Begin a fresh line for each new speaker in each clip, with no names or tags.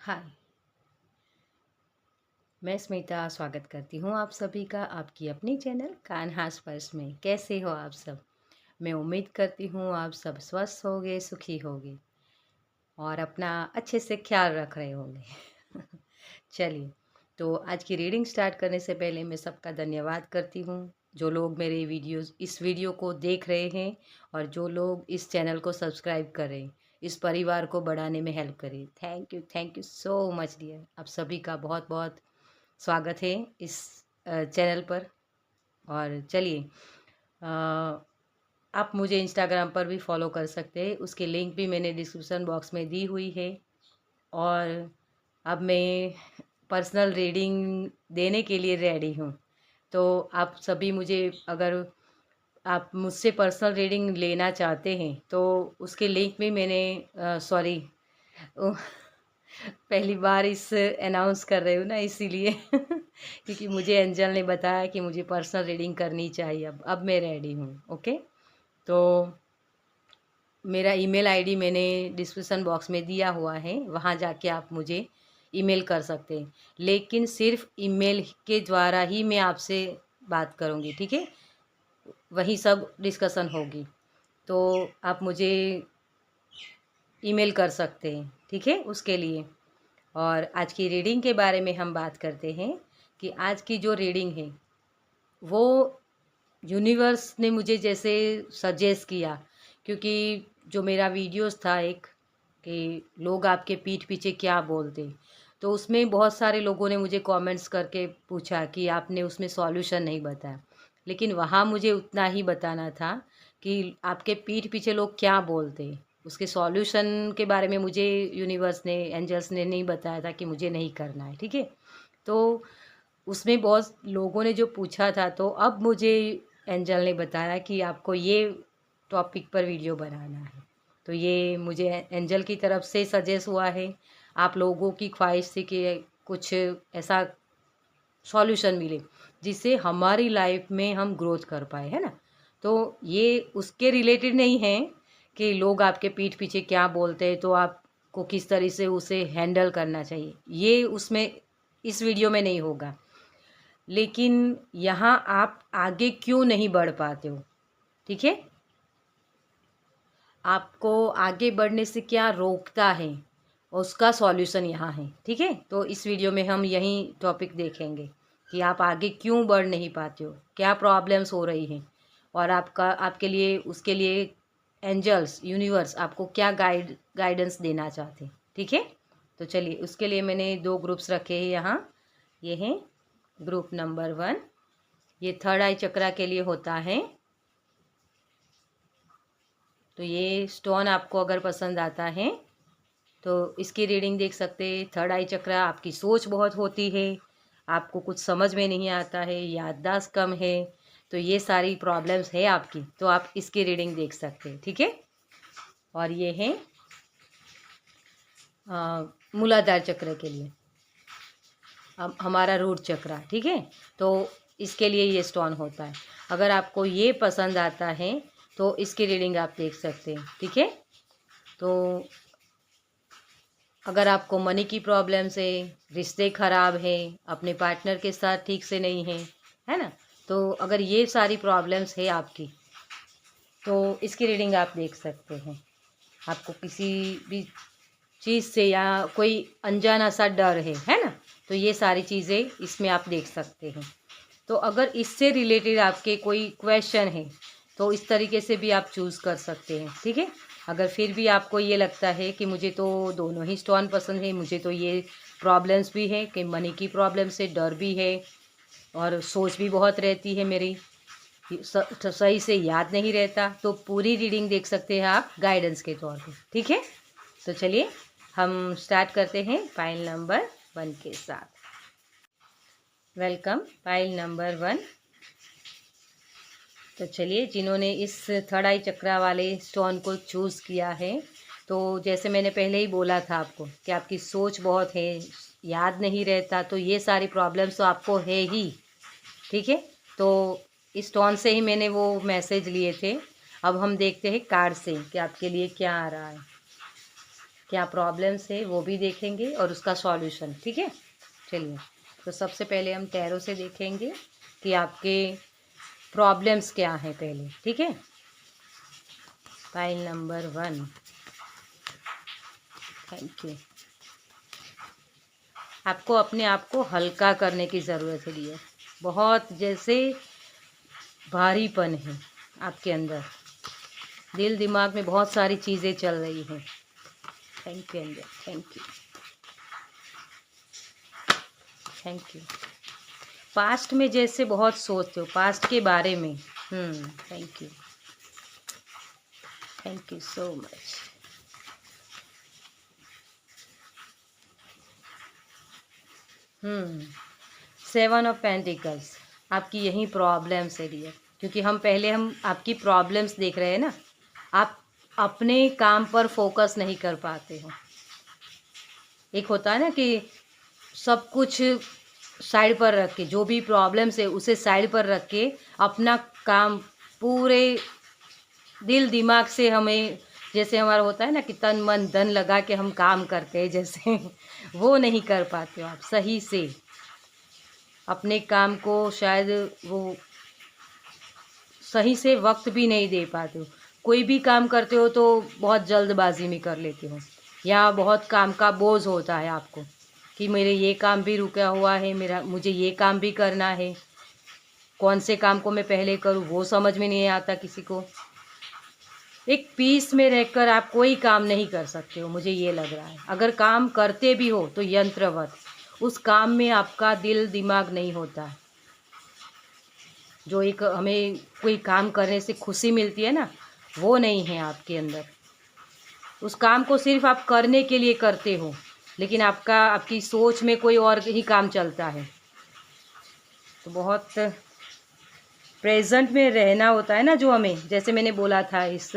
हाय, मैं स्मिता स्वागत करती हूँ आप सभी का आपकी अपनी चैनल कान्हा स्पर्श में। कैसे हो आप सब? मैं उम्मीद करती हूँ आप सब स्वस्थ होगे, सुखी होगे और अपना अच्छे से ख्याल रख रहे होंगे। चलिए, तो आज की रीडिंग स्टार्ट करने से पहले मैं सबका धन्यवाद करती हूँ जो लोग मेरे इस वीडियो को देख रहे हैं और जो लोग इस चैनल को सब्सक्राइब कर रहे हैं, इस परिवार को बढ़ाने में हेल्प करें। Thank you so much dear. आप सभी का बहुत बहुत स्वागत है इस चैनल पर। और चलिए, आप मुझे इंस्टाग्राम पर भी फॉलो कर सकते हैं, उसकी लिंक भी मैंने डिस्क्रिप्शन बॉक्स में दी हुई है। और अब मैं पर्सनल रीडिंग देने के लिए रेडी हूँ। तो आप सभी मुझे, अगर आप मुझसे पर्सनल रीडिंग लेना चाहते हैं तो उसके लिंक भी मैंने सॉरी पहली बार इस अनाउंस कर रही हूँ ना, इसीलिए क्योंकि मुझे एंजल ने बताया कि मुझे पर्सनल रीडिंग करनी चाहिए। अब मैं रेडी हूँ। ओके, तो मेरा ईमेल आईडी मैंने डिस्क्रिप्शन बॉक्स में दिया हुआ है, वहाँ जाके आप मुझे ईमेल कर सकते हैं। लेकिन सिर्फ ईमेल के द्वारा ही मैं आपसे बात करूँगी, ठीक है? वही सब डिस्कशन होगी। तो आप मुझे ईमेल कर सकते हैं, ठीक है, उसके लिए। और आज की रीडिंग के बारे में हम बात करते हैं कि आज की जो रीडिंग है वो यूनिवर्स ने मुझे जैसे सजेस्ट किया, क्योंकि जो मेरा वीडियोस था एक, कि लोग आपके पीठ पीछे क्या बोलते, तो उसमें बहुत सारे लोगों ने मुझे कमेंट्स करके पूछा कि आपने उसमें सॉल्यूशन नहीं बताया। लेकिन वहाँ मुझे उतना ही बताना था कि आपके पीठ पीछे लोग क्या बोलते, उसके सॉल्यूशन के बारे में मुझे यूनिवर्स ने, एंजल्स ने नहीं बताया था कि मुझे नहीं करना है, ठीक है। तो उसमें बहुत लोगों ने जो पूछा था, तो अब मुझे एंजल ने बताया कि आपको ये टॉपिक पर वीडियो बनाना है। तो ये मुझे एंजल की तरफ से सजेस्ट हुआ है। आप लोगों की ख्वाहिश थी कि कुछ ऐसा सॉल्यूशन मिले जिससे हमारी लाइफ में हम ग्रोथ कर पाए, है ना। तो ये उसके रिलेटेड नहीं है कि लोग आपके पीठ पीछे क्या बोलते हैं तो आपको किस तरह से उसे हैंडल करना चाहिए, ये उसमें इस वीडियो में नहीं होगा। लेकिन यहाँ आप आगे क्यों नहीं बढ़ पाते हो, ठीक है, आपको आगे बढ़ने से क्या रोकता है, उसका सॉल्यूशन यहाँ है, ठीक है। तो इस वीडियो में हम यही टॉपिक देखेंगे कि आप आगे क्यों बढ़ नहीं पाते हो, क्या प्रॉब्लम्स हो रही हैं, और आपके लिए, उसके लिए एंजल्स, यूनिवर्स आपको क्या गाइडेंस देना चाहते हैं, ठीक है। तो चलिए, उसके लिए मैंने 2 ग्रुप्स रखे हैं यहाँ। ये हैं ग्रुप नंबर 1, ये थर्ड आई चक्रा के लिए होता है। तो ये स्टोन आपको अगर पसंद आता है तो इसकी रीडिंग देख सकते हैं। थर्ड आई चक्रा, आपकी सोच बहुत होती है, आपको कुछ समझ में नहीं आता है, याददाश्त कम है, तो ये सारी प्रॉब्लम्स है आपकी, तो आप इसकी रीडिंग देख सकते हैं, ठीक है। और ये है मूलाधार चक्र के लिए, हमारा रूट चक्रा, ठीक है। तो इसके लिए ये स्टोन होता है। अगर आपको ये पसंद आता है तो इसकी रीडिंग आप देख सकते हैं, ठीक है। तो अगर आपको मनी की प्रॉब्लम्स है, रिश्ते ख़राब हैं, अपने पार्टनर के साथ ठीक से नहीं है, है ना, तो अगर ये सारी प्रॉब्लम्स है आपकी तो इसकी रीडिंग आप देख सकते हैं। आपको किसी भी चीज़ से या कोई अनजाना सा डर है ना, तो ये सारी चीज़ें इसमें आप देख सकते हैं। तो अगर इससे रिलेटेड आपके कोई क्वेश्चन है तो इस तरीके से भी आप चूज़ कर सकते हैं, ठीक है। अगर फिर भी आपको ये लगता है कि मुझे तो दोनों ही स्टोन पसंद है, मुझे तो ये प्रॉब्लम्स भी है कि मनी की प्रॉब्लम से डर भी है और सोच भी बहुत रहती है मेरी, सही से याद नहीं रहता, तो पूरी रीडिंग देख सकते हैं आप गाइडेंस के तौर पे, ठीक है। तो चलिए हम स्टार्ट करते हैं पाइल नंबर 1 के साथ। Welcome pile number 1। तो चलिए, जिन्होंने इस थर्ड आई चक्रा वाले स्टोन को चूज़ किया है, तो जैसे मैंने पहले ही बोला था आपको कि आपकी सोच बहुत है, याद नहीं रहता, तो ये सारी प्रॉब्लम्स तो आपको है ही, ठीक है। तो इस स्टोन से ही मैंने वो मैसेज लिए थे। अब हम देखते हैं कार्ड से कि आपके लिए क्या आ रहा है, क्या प्रॉब्लम्स है वो भी देखेंगे और उसका सॉल्यूशन। ठीक है, चलिए। तो सबसे पहले हम टैरो से देखेंगे कि आपके प्रॉब्लम्स क्या हैं पहले। ठीक है, पाइल नंबर 1। Thank you. आपको अपने आप को हल्का करने की ज़रूरत है डियर। बहुत जैसे भारीपन है आपके अंदर, दिल दिमाग में बहुत सारी चीज़ें चल रही हैं। Thank you angel, thank you, thank you. Past में जैसे बहुत सोचते हो पास्ट के बारे में। Thank you, thank you so much. Seven of pentacles, आपकी यही प्रॉब्लम्स है डियर, क्योंकि हम आपकी प्रॉब्लम्स देख रहे हैं ना। आप अपने काम पर फोकस नहीं कर पाते हो। एक होता है ना कि सब कुछ साइड पर रख के, जो भी प्रॉब्लम्स है उसे साइड पर रख के अपना काम पूरे दिल दिमाग से, हमें जैसे हमारा होता है ना कि तन मन धन लगा के हम काम करते हैं जैसे वो नहीं कर पाते हो आप सही से अपने काम को। शायद वो सही से वक्त भी नहीं दे पाते हो। कोई भी काम करते हो तो बहुत जल्दबाजी में कर लेते हो, या बहुत काम का बोझ होता है आपको कि मेरे ये काम भी रुका हुआ है, मुझे ये काम भी करना है। कौन से काम को मैं पहले करूँ वो समझ में नहीं आता किसी को। एक पीस में रहकर आप कोई काम नहीं कर सकते हो, मुझे ये लग रहा है। अगर काम करते भी हो तो यंत्रवत, उस काम में आपका दिल दिमाग नहीं होता। जो एक हमें कोई काम करने से खुशी मिलती है ना, वो नहीं है आपके अंदर। उस काम को सिर्फ आप करने के लिए करते हो, लेकिन आपकी सोच में कोई और ही काम चलता है। तो बहुत प्रेजेंट में रहना होता है ना, जो हमें, जैसे मैंने बोला था इस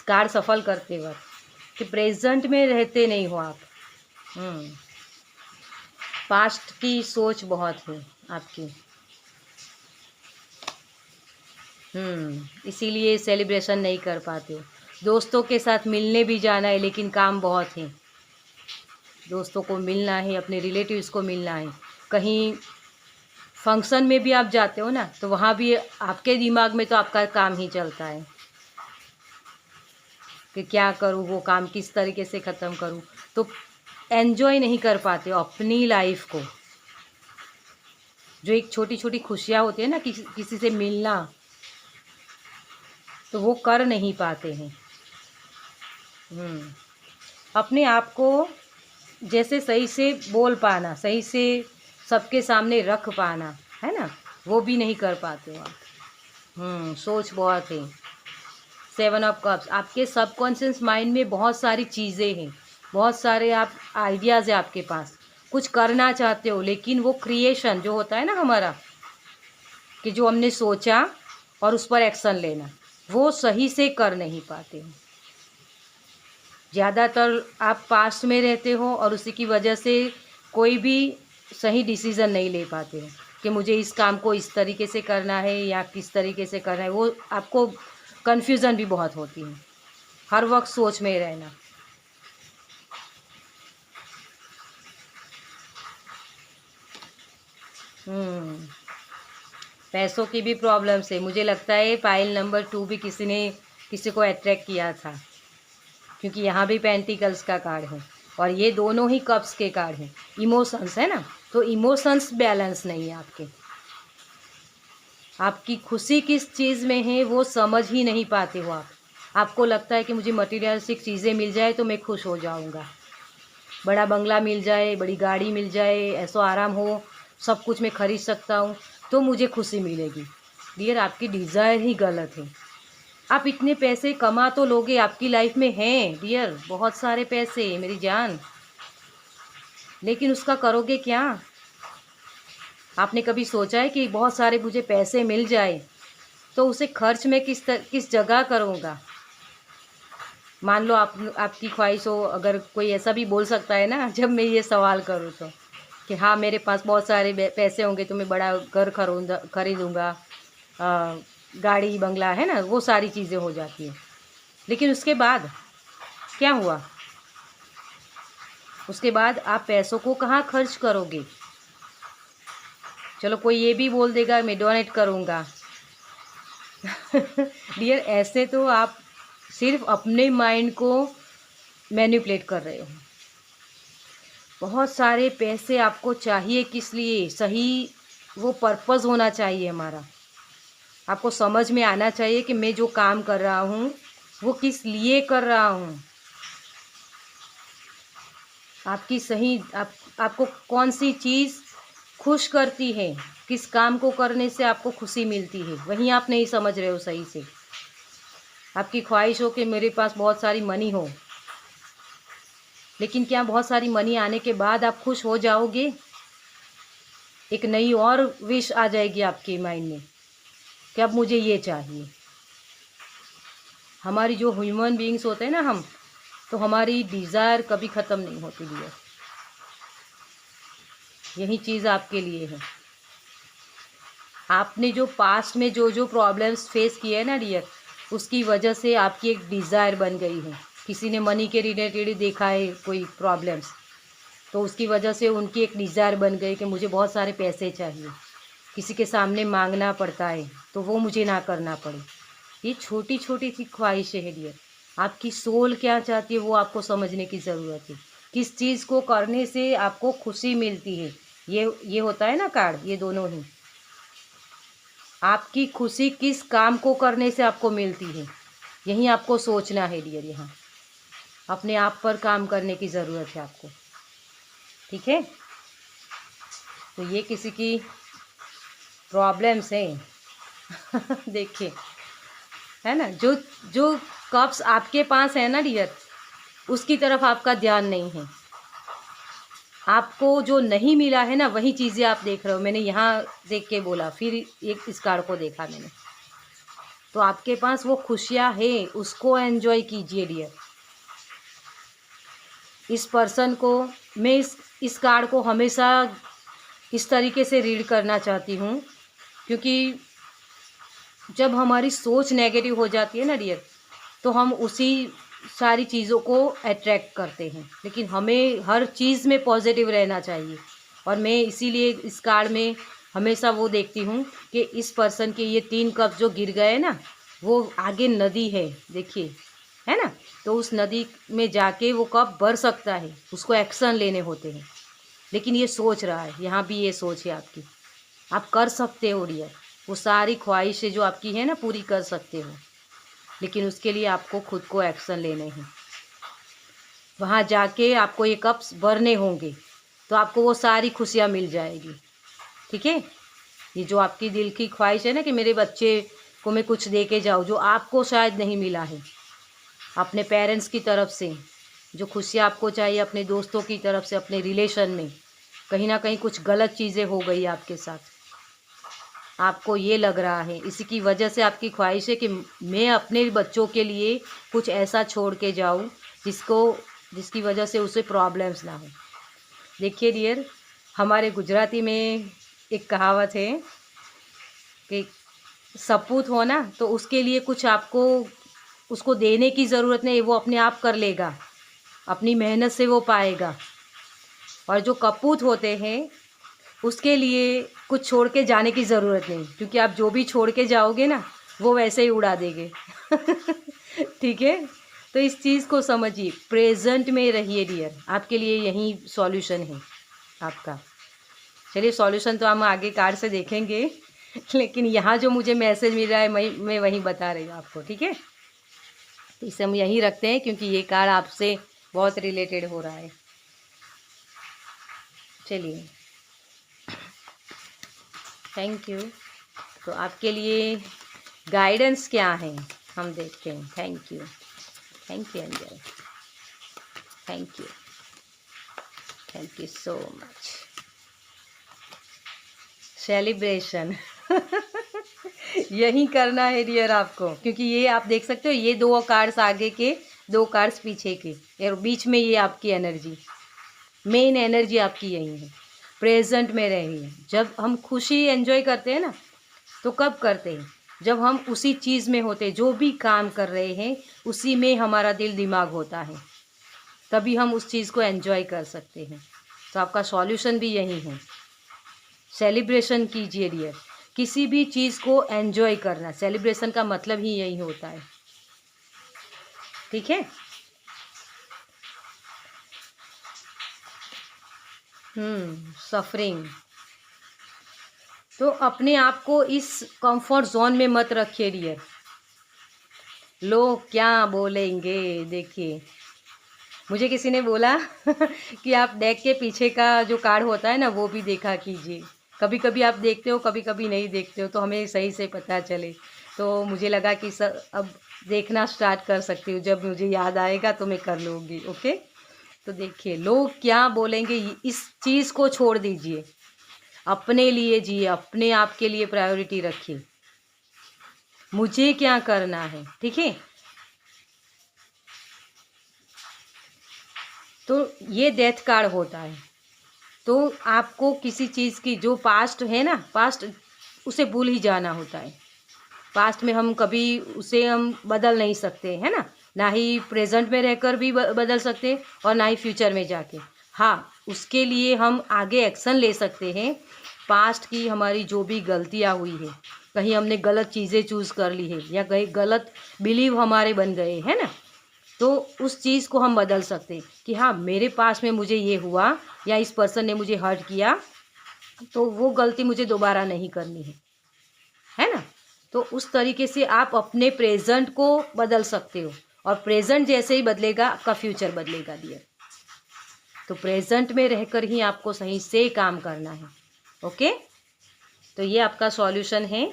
कार्ड सफल करते वक्त, कि प्रेजेंट में रहते नहीं हो आप। पास्ट की सोच बहुत है आपकी। इसीलिए सेलिब्रेशन नहीं कर पाते हो। दोस्तों के साथ मिलने भी जाना है, लेकिन काम बहुत है। दोस्तों को मिलना है, अपने रिलेटिव्स को मिलना है। कहीं फंक्शन में भी आप जाते हो ना, तो वहाँ भी आपके दिमाग में तो आपका काम ही चलता है कि क्या करूँ, वो काम किस तरीके से ख़त्म करूँ। तो एन्जॉय नहीं कर पाते हो अपनी लाइफ को। जो एक छोटी छोटी खुशियाँ होती है ना, किसी से मिलना, तो वो कर नहीं पाते हैं। अपने आप को जैसे सही से बोल पाना, सही से सबके सामने रख पाना, है ना, वो भी नहीं कर पाते हो आप। सोच बहुत है। 7 ऑफ कप्स, आपके सबकॉन्शियस माइंड में बहुत सारी चीज़ें हैं, बहुत सारे आप आइडियाज़ है आपके पास। कुछ करना चाहते हो, लेकिन वो क्रिएशन जो होता है ना हमारा, कि जो हमने सोचा और उस पर एक्शन लेना, वो सही से कर नहीं पाते हो। ज़्यादातर आप पास्ट में रहते हो और उसी की वजह से कोई भी सही डिसीज़न नहीं ले पाते हो कि मुझे इस काम को इस तरीके से करना है या किस तरीके से करना है। वो आपको कन्फ्यूज़न भी बहुत होती है, हर वक्त सोच में रहना। पैसों की भी प्रॉब्लम से मुझे लगता है पाइल नंबर 2 भी किसी को अट्रैक्ट किया था, क्योंकि यहाँ भी पेंटिकल्स का कार्ड है और ये दोनों ही कप्स के कार्ड हैं। इमोशंस है ना, तो इमोशंस बैलेंस नहीं है आपके। आपकी खुशी किस चीज़ में है वो समझ ही नहीं पाते हो आप। आपको लगता है कि मुझे मटीरियलिस्टिक चीज़ें मिल जाए तो मैं खुश हो जाऊँगा, बड़ा बंगला मिल जाए, बड़ी गाड़ी मिल जाए, ऐसो आराम हो, सब कुछ मैं खरीद सकता हूँ तो मुझे खुशी मिलेगी। डियर, आपकी डिज़ायर ही गलत है। आप इतने पैसे कमा तो लोगे, आपकी लाइफ में हैं डियर बहुत सारे पैसे मेरी जान, लेकिन उसका करोगे क्या? आपने कभी सोचा है कि बहुत सारे मुझे पैसे मिल जाए तो उसे खर्च में किस जगह करूँगा? मान लो आपकी ख्वाहिश हो, अगर कोई ऐसा भी बोल सकता है ना जब मैं ये सवाल करूँ तो, कि हाँ मेरे पास बहुत सारे पैसे होंगे तो मैं बड़ा घर खरीदूँगा, गाड़ी बंगला, है ना, वो सारी चीज़ें हो जाती हैं। लेकिन उसके बाद क्या हुआ? उसके बाद आप पैसों को कहाँ खर्च करोगे? चलो कोई ये भी बोल देगा मैं डोनेट करूँगा। डियर, ऐसे तो आप सिर्फ अपने माइंड को मैनिपुलेट कर रहे हो। बहुत सारे पैसे आपको चाहिए, किस लिए? सही वो पर्पस होना चाहिए हमारा। आपको समझ में आना चाहिए कि मैं जो काम कर रहा हूँ वो किस लिए कर रहा हूँ। आपकी सही आपको कौन सी चीज़ खुश करती है, किस काम को करने से आपको खुशी मिलती है, वहीं आप नहीं समझ रहे हो सही से। आपकी ख्वाहिश हो कि मेरे पास बहुत सारी मनी हो, लेकिन क्या बहुत सारी मनी आने के बाद आप खुश हो जाओगे? एक नई और विश आ जाएगी आपके माइंड में कि अब मुझे ये चाहिए। हमारी जो ह्यूमन बीइंग्स होते हैं ना हम, तो हमारी डिज़ायर कभी ख़त्म नहीं होती डियर। यही चीज़ आपके लिए है। आपने जो पास्ट में जो जो प्रॉब्लम्स फेस किए हैं ना डियर, उसकी वजह से आपकी एक डिज़ायर बन गई है। किसी ने मनी के रिलेटेड देखा है कोई प्रॉब्लम्स, तो उसकी वजह से उनकी एक डिज़ायर बन गई कि मुझे बहुत सारे पैसे चाहिए। किसी के सामने मांगना पड़ता है तो वो मुझे ना करना पड़े। ये छोटी छोटी सी ख्वाहिशें हैं डियर। आपकी सोल क्या चाहती है वो आपको समझने की ज़रूरत है। किस चीज़ को करने से आपको खुशी मिलती है, ये होता है ना कार्ड, ये दोनों ही। आपकी खुशी किस काम को करने से आपको मिलती है, यही आपको सोचना है डियर। यहाँ अपने आप पर काम करने की ज़रूरत है आपको, ठीक है? तो ये किसी की प्रॉब्लम्स हैं। देखिए, है ना, जो जो कप्स आपके पास है ना डियर, उसकी तरफ आपका ध्यान नहीं है। आपको जो नहीं मिला है ना, वही चीज़ें आप देख रहे हो। मैंने यहाँ देख के बोला, फिर एक इस कार्ड को देखा मैंने, तो आपके पास वो खुशियाँ है, उसको एंजॉय कीजिए डियर। इस पर्सन को मैं इस कार्ड को हमेशा इस तरीके से रीड करना चाहती हूँ, क्योंकि जब हमारी सोच नेगेटिव हो जाती है ना डियर, तो हम उसी सारी चीज़ों को अट्रैक्ट करते हैं। लेकिन हमें हर चीज़ में पॉजिटिव रहना चाहिए। और मैं इसीलिए इस कार्ड में हमेशा वो देखती हूँ कि इस पर्सन के ये 3 कप जो गिर गए ना, वो आगे नदी है, देखिए, है ना, तो उस नदी में जाके वो कप भर सकता है, उसको एक्शन लेने होते हैं। लेकिन ये सोच रहा है, यहाँ भी ये सोच है आपकी। आप कर सकते हो डियर, वो सारी ख्वाहिशें जो आपकी है ना पूरी कर सकते हो, लेकिन उसके लिए आपको खुद को एक्शन लेने हैं। वहाँ जाके आपको ये कप्स भरने होंगे, तो आपको वो सारी खुशियाँ मिल जाएगी, ठीक है? ये जो आपकी दिल की ख्वाहिश है ना कि मेरे बच्चे को मैं कुछ दे के जाऊँ, जो आपको शायद नहीं मिला है, अपने पेरेंट्स की तरफ से जो खुशियाँ आपको चाहिए, अपने दोस्तों की तरफ से, अपने रिलेशन में कहीं ना कहीं कुछ गलत चीज़ें हो गई आपके साथ, आपको ये लग रहा है, इसी की वजह से आपकी ख्वाहिश है कि मैं अपने बच्चों के लिए कुछ ऐसा छोड़ के जाऊं जिसकी वजह से उसे प्रॉब्लम्स ना हो। देखिए डियर, हमारे गुजराती में एक कहावत है कि सपूत हो ना, तो उसके लिए कुछ आपको उसको देने की ज़रूरत नहीं, वो अपने आप कर लेगा, अपनी मेहनत से वो पाएगा। और जो कपूत होते हैं उसके लिए कुछ छोड़ के जाने की ज़रूरत नहीं, क्योंकि आप जो भी छोड़ के जाओगे ना वो वैसे ही उड़ा देंगे। ठीक है, तो इस चीज़ को समझिए, प्रेजेंट में रहिए डियर, आपके लिए यही सॉल्यूशन है आपका। चलिए, सॉल्यूशन तो हम आगे कार्ड से देखेंगे, लेकिन यहाँ जो मुझे मैसेज मिल रहा है मैं वही बता रही हूँ आपको, ठीक है? तो इसे हम यहीं रखते हैं, क्योंकि ये कार्ड आपसे बहुत रिलेटेड हो रहा है। चलिए, थैंक यू। तो आपके लिए गाइडेंस क्या है हम देखते हैं। Thank you angel, thank you so much. Celebration यही करना है डियर आपको, क्योंकि ये आप देख सकते हो, ये 2 कार्ड्स आगे के, 2 कार्ड्स पीछे के, और बीच में ये आपकी एनर्जी, मेन एनर्जी आपकी यही है। प्रेजेंट में रहिए। जब हम खुशी एंजॉय करते हैं ना, तो कब करते हैं? जब हम उसी चीज़ में होते हैं, जो भी काम कर रहे हैं उसी में हमारा दिल दिमाग होता है, तभी हम उस चीज़ को एंजॉय कर सकते हैं। तो आपका सॉल्यूशन भी यही है, सेलिब्रेशन कीजिए डियर। किसी भी चीज़ को एंजॉय करना, सेलिब्रेशन का मतलब ही यही होता है। ठीक है। सफरिंग, तो अपने आप को इस कंफर्ट जोन में मत रखिए डियर। लोग क्या बोलेंगे, देखिए मुझे किसी ने बोला कि आप डेक के पीछे का जो कार्ड होता है ना वो भी देखा कीजिए। कभी कभी आप देखते हो, कभी कभी नहीं देखते हो, तो हमें सही से पता चले। तो मुझे लगा कि अब देखना स्टार्ट कर सकती हूँ, जब मुझे याद आएगा तो मैं कर लूँगी। ओके, तो देखिए लोग क्या बोलेंगे इस चीज़ को छोड़ दीजिए, अपने लिए जिए, अपने आप के लिए प्रायोरिटी रखिए। मुझे क्या करना है, ठीक है। तो ये डेथ कार्ड होता है। तो आपको किसी चीज़ की जो पास्ट है ना, पास्ट उसे भूल ही जाना होता है। पास्ट में हम कभी उसे हम बदल नहीं सकते, है ना। ना ही प्रेजेंट में रहकर भी बदल सकते और ना ही फ्यूचर में जाके। हाँ, उसके लिए हम आगे एक्शन ले सकते हैं। पास्ट की हमारी जो भी गलतियाँ हुई है, कहीं हमने गलत चीज़ें चूज़ कर ली है या कहीं गलत बिलीव हमारे बन गए, है ना, तो उस चीज़ को हम बदल सकते हैं कि हाँ, मेरे पास में मुझे ये हुआ या इस पर्सन ने मुझे हर्ट किया, तो वो गलती मुझे दोबारा नहीं करनी है ना। तो उस तरीके से आप अपने प्रेजेंट को बदल सकते हो, और प्रेजेंट जैसे ही बदलेगा आपका फ्यूचर बदलेगा डियर। तो प्रेजेंट में रहकर ही आपको सही से काम करना है। ओके, तो ये आपका सॉल्यूशन है।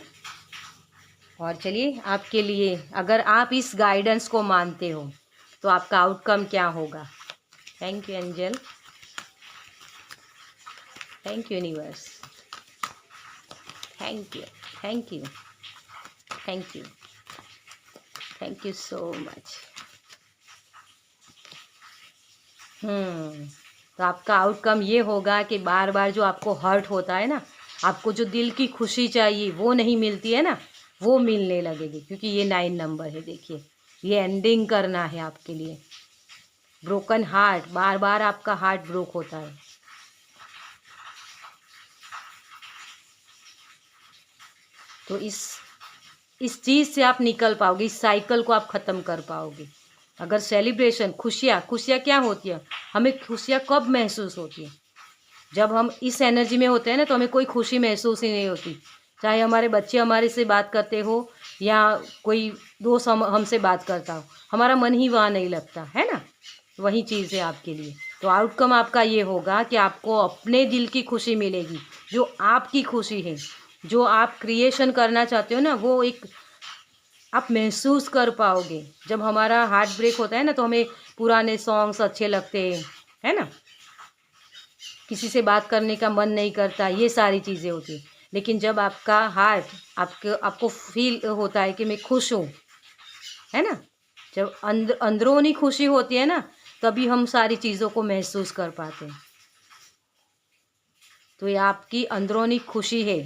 और चलिए आपके लिए, अगर आप इस गाइडेंस को मानते हो तो आपका आउटकम क्या होगा। Thank you angel, thank you universe, thank you, thank you, thank you, thank you so much. तो आपका आउटकम ये होगा कि बार बार जो आपको हर्ट होता है ना, आपको जो दिल की खुशी चाहिए वो नहीं मिलती है ना, वो मिलने लगेगी। क्योंकि ये 9 नंबर है, देखिए ये एंडिंग करना है आपके लिए। ब्रोकन हार्ट, बार बार आपका हार्ट ब्रोक होता है। तो इस चीज़ से आप निकल पाओगे, इस साइकिल को आप ख़त्म कर पाओगे। अगर सेलिब्रेशन, खुशियाँ क्या होती है, हमें खुशियाँ कब महसूस होती है, जब हम इस एनर्जी में होते हैं ना, तो हमें कोई खुशी महसूस ही नहीं होती। चाहे हमारे बच्चे हमारे से बात करते हो या कोई दोस्त हमसे बात करता हो, हमारा मन ही वहाँ नहीं लगता है ना। वही चीज़ है आपके लिए। तो आउटकम आपका ये होगा कि आपको अपने दिल की खुशी मिलेगी, जो आपकी खुशी है, जो आप क्रिएशन करना चाहते हो ना, वो एक आप महसूस कर पाओगे। जब हमारा हार्ट ब्रेक होता है ना, तो हमें पुराने सॉन्ग्स अच्छे लगते हैं, है ना, किसी से बात करने का मन नहीं करता, ये सारी चीज़ें होती हैं। लेकिन जब आपका हार्ट आपको फील होता है कि मैं खुश हूँ, है ना, जब अंदरूनी खुशी होती है ना, तभी हम सारी चीज़ों को महसूस कर पाते हैं। तो ये आपकी अंदरूनी खुशी है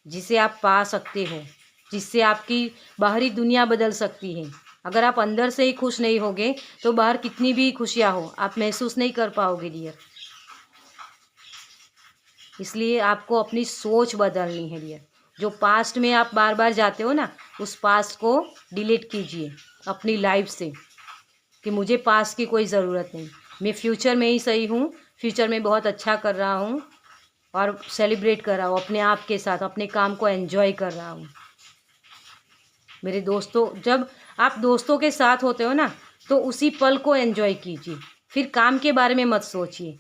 जिसे आप पा सकते हो, जिससे आपकी बाहरी दुनिया बदल सकती है। अगर आप अंदर से ही खुश नहीं होगे तो बाहर कितनी भी खुशियाँ हो आप महसूस नहीं कर पाओगे डियर। इसलिए आपको अपनी सोच बदलनी है डियर। जो पास्ट में आप बार बार जाते हो ना, उस पास्ट को डिलीट कीजिए अपनी लाइफ से, कि मुझे पास्ट की कोई ज़रूरत नहीं, मैं फ्यूचर में ही सही हूँ, फ्यूचर में बहुत अच्छा कर रहा हूँ और सेलिब्रेट कर रहा हूँ अपने आप के साथ, अपने काम को एंजॉय कर रहा हूँ। मेरे दोस्तों, जब आप दोस्तों के साथ होते हो ना, तो उसी पल को एंजॉय कीजिए, फिर काम के बारे में मत सोचिए।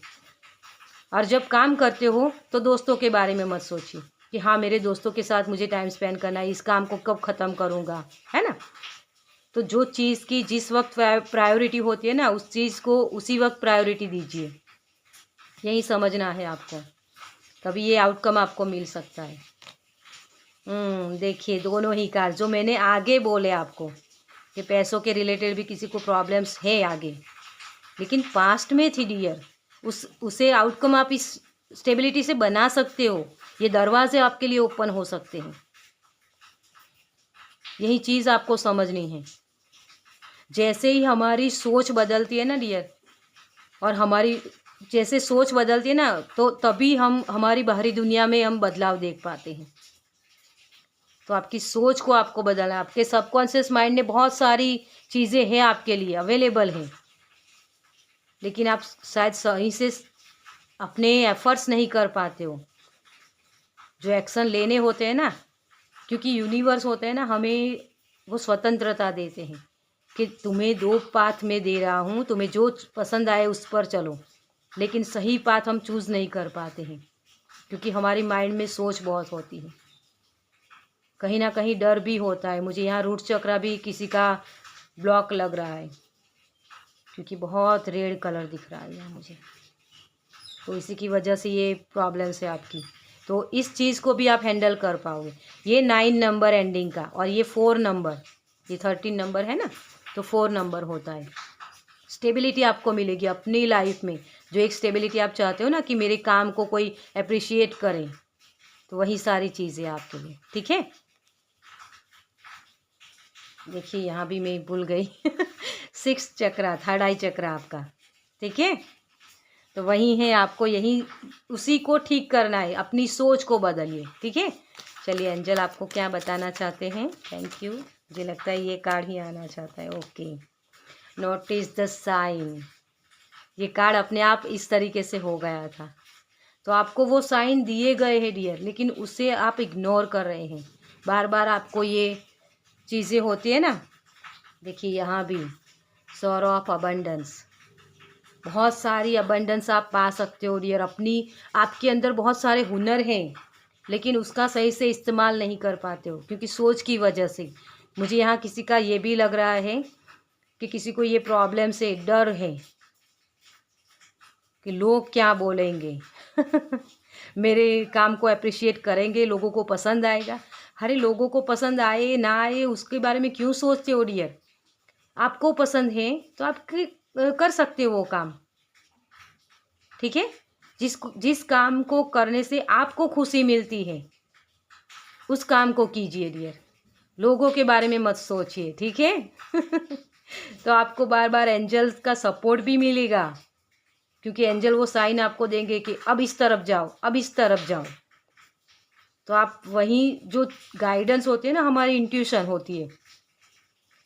और जब काम करते हो तो दोस्तों के बारे में मत सोचिए कि हाँ, मेरे दोस्तों के साथ मुझे टाइम स्पेंड करना है, इस काम को कब ख़त्म करूँगा, है ना। तो जो चीज़ की जिस वक्त प्रायोरिटी होती है ना, उस चीज़ को उसी वक्त प्रायोरिटी दीजिए। यही समझना है आपको, तभी ये आउटकम आपको मिल सकता है। देखिए दोनों ही कार्ड जो मैंने आगे बोले आपको कि पैसों के रिलेटेड भी किसी को प्रॉब्लम्स है आगे, लेकिन पास्ट में थी डियर, उसे आउटकम आप इस स्टेबिलिटी से बना सकते हो। ये दरवाजे आपके लिए ओपन हो सकते हैं। यही चीज़ आपको समझनी है। जैसे ही हमारी सोच बदलती है ना डियर, और हमारी जैसे सोच बदलती है ना, तो तभी हम हमारी बाहरी दुनिया में हम बदलाव देख पाते हैं। तो आपकी सोच को आपको बदलना है। आपके सबकॉन्शियस माइंड में बहुत सारी चीज़ें हैं आपके लिए, अवेलेबल हैं, लेकिन आप शायद सही से अपने एफर्ट्स नहीं कर पाते हो, जो एक्शन लेने होते हैं ना, क्योंकि यूनिवर्स होते हैं ना, हमें वो स्वतंत्रता देते हैं कि तुम्हें 2 पाथ में दे रहा हूँ, तुम्हें जो पसंद आए उस पर चलो, लेकिन सही पाथ हम चूज़ नहीं कर पाते हैं, क्योंकि हमारी माइंड में सोच बहुत होती है। कहीं ना कहीं डर भी होता है। मुझे यहाँ रूट चक्रा भी किसी का ब्लॉक लग रहा है, क्योंकि बहुत रेड कलर दिख रहा है यहाँ मुझे, तो इसी की वजह से ये प्रॉब्लम्स है आपकी। तो इस चीज़ को भी आप हैंडल कर पाओगे। ये 9 नंबर एंडिंग का, और ये 4 नंबर, ये 13 नंबर है ना, तो 4 नंबर होता है। स्टेबिलिटी आपको मिलेगी अपनी लाइफ में, जो एक स्टेबिलिटी आप चाहते हो ना, कि मेरे काम को कोई अप्रिशिएट करे, तो वही सारी चीज़ें आपके लिए। ठीक है, देखिए यहाँ भी मैं भूल गई 6 चक्रा, 3rd आई चक्रा आपका। ठीक है, तो वही है, आपको यही उसी को ठीक करना है, अपनी सोच को बदलिए। ठीक है, चलिए एंजल आपको क्या बताना चाहते हैं। थैंक यू, मुझे लगता है ये कार्ड ही आना चाहता है। Okay, notice the sign. ये कार्ड अपने आप इस तरीके से हो गया था, तो आपको वो साइन दिए गए हैं डियर, लेकिन उसे आप इग्नोर कर रहे हैं। बार बार आपको ये चीज़ें होती है ना, देखिए यहाँ भी सॉरो ऑफ अबंडेंस, बहुत सारी अबंडेंस आप पा सकते हो डियर। अपनी आपके अंदर बहुत सारे हुनर हैं, लेकिन उसका सही से इस्तेमाल नहीं कर पाते हो, क्योंकि सोच की वजह से। मुझे यहाँ किसी का ये भी लग रहा है कि किसी को ये प्रॉब्लम से डर है कि लोग क्या बोलेंगे मेरे काम को अप्रिशिएट करेंगे, लोगों को पसंद आएगा। अरे लोगों को पसंद आए ना आए उसके बारे में क्यों सोचते हो डियर। आपको पसंद है तो आप कर सकते हो वो काम। ठीक है, जिस काम को करने से आपको खुशी मिलती है उस काम को कीजिए डियर, लोगों के बारे में मत सोचिए। ठीक है तो आपको बार बार एंजल्स का सपोर्ट भी मिलेगा, क्योंकि एंजल वो साइन आपको देंगे कि अब इस तरफ जाओ, अब इस तरफ जाओ। तो आप वहीं जो गाइडेंस होती है ना, हमारी इंट्यूशन होती है,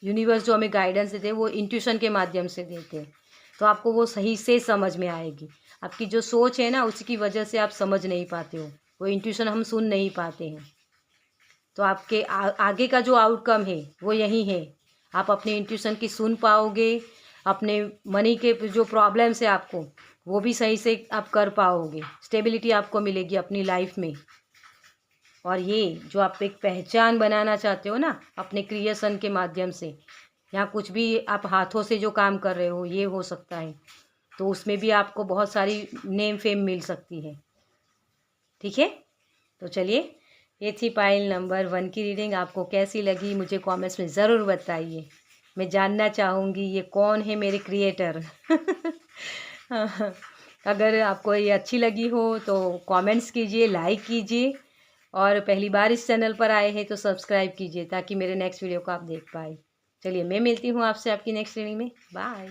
यूनिवर्स जो हमें गाइडेंस देते हैं वो इंट्यूशन के माध्यम से देते हैं, तो आपको वो सही से समझ में आएगी। आपकी जो सोच है ना, उसी की वजह से आप समझ नहीं पाते हो, वो इंट्यूशन हम सुन नहीं पाते हैं। तो आपके आगे का जो आउटकम है वो यही है, आप अपने इंट्यूशन की सुन पाओगे, अपने मनी के जो प्रॉब्लम्स है आपको वो भी सही से आप कर पाओगे, स्टेबिलिटी आपको मिलेगी अपनी लाइफ में। और ये जो आप एक पहचान बनाना चाहते हो ना अपने क्रिएशन के माध्यम से, या कुछ भी आप हाथों से जो काम कर रहे हो ये हो सकता है, तो उसमें भी आपको बहुत सारी नेम फेम मिल सकती है। ठीक है, तो चलिए ये थी पाइल नंबर 1 की रीडिंग। आपको कैसी लगी मुझे कमेंट्स में ज़रूर बताइए, मैं जानना चाहूँगी ये कौन है मेरे क्रिएटर अगर आपको ये अच्छी लगी हो तो कमेंट्स कीजिए, लाइक कीजिए, और पहली बार इस चैनल पर आए हैं तो सब्सक्राइब कीजिए ताकि मेरे नेक्स्ट वीडियो को आप देख पाए। चलिए मैं मिलती हूँ आपसे आपकी नेक्स्ट रीडिंग में। बाय।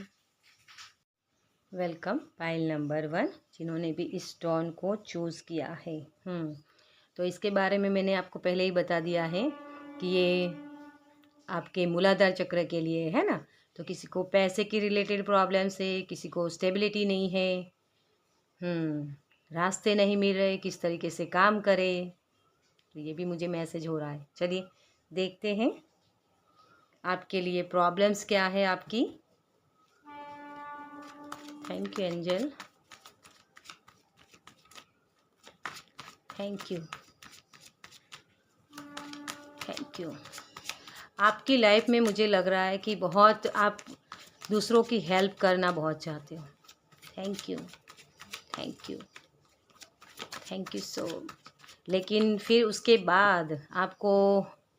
वेलकम पाइल नंबर 1, जिन्होंने भी इस स्टोन को चूज़ किया है। तो इसके बारे में मैंने आपको पहले ही बता दिया है कि ये आपके मूलाधार चक्र के लिए है ना। तो किसी को पैसे की रिलेटेड प्रॉब्लम्स है, किसी को स्टेबिलिटी नहीं है, रास्ते नहीं मिल रहे, किस तरीके से काम करे, तो ये भी मुझे मैसेज हो रहा है। चलिए देखते हैं आपके लिए प्रॉब्लम्स क्या है आपकी। Thank you angel, thank you, thank you. आपकी लाइफ में मुझे लग रहा है कि बहुत आप दूसरों की हेल्प करना बहुत चाहते हो। Thank you, thank you, thank you सो। लेकिन फिर उसके बाद आपको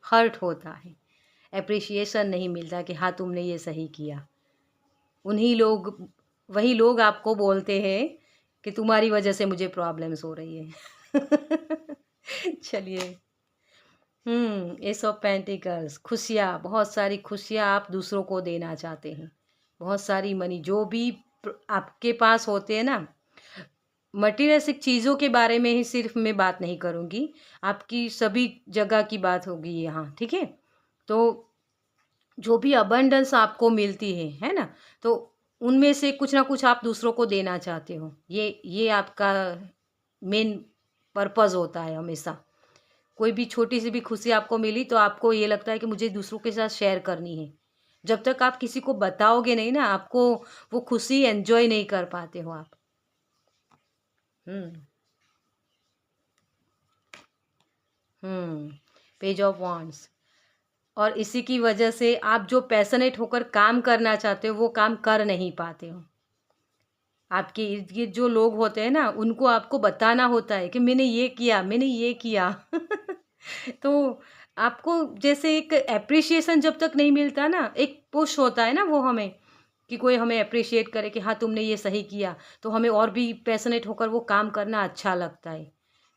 हर्ट होता है, एप्रिशिएशन नहीं मिलता कि हाँ तुमने ये सही किया। वही लोग आपको बोलते हैं कि तुम्हारी वजह से मुझे प्रॉब्लम्स हो रही है चलिए एस ऑफ पेंटिकल्स, खुशियाँ, बहुत सारी खुशियाँ आप दूसरों को देना चाहते हैं, बहुत सारी मनी, जो भी आपके पास होते हैं ना, मटीरियलिस्टिक चीज़ों के बारे में ही सिर्फ मैं बात नहीं करूँगी, आपकी सभी जगह की बात होगी यहाँ, ठीक है। तो जो भी अबंडेंस आपको मिलती है ना, तो उनमें से कुछ ना कुछ आप दूसरों को देना चाहते हो। ये आपका मेन पर्पस होता है हमेशा। कोई भी छोटी सी भी खुशी आपको मिली तो आपको ये लगता है कि मुझे दूसरों के साथ शेयर करनी है। जब तक आप किसी को बताओगे नहीं ना, आपको वो खुशी एंजॉय नहीं कर पाते हो आप। Page of wands. और इसी की वजह से आप जो पैशनेट होकर काम करना चाहते हो वो काम कर नहीं पाते हो। आपके इर्द गिर्द जो लोग होते हैं ना, उनको आपको बताना होता है कि मैंने ये किया, मैंने ये किया। तो आपको जैसे एक एप्रिशिएशन जब तक नहीं मिलता ना, एक पुश होता है ना वो हमें, कि कोई हमें अप्रिशिएट करे कि हाँ तुमने ये सही किया, तो हमें और भी पैशनेट होकर वो काम करना अच्छा लगता है।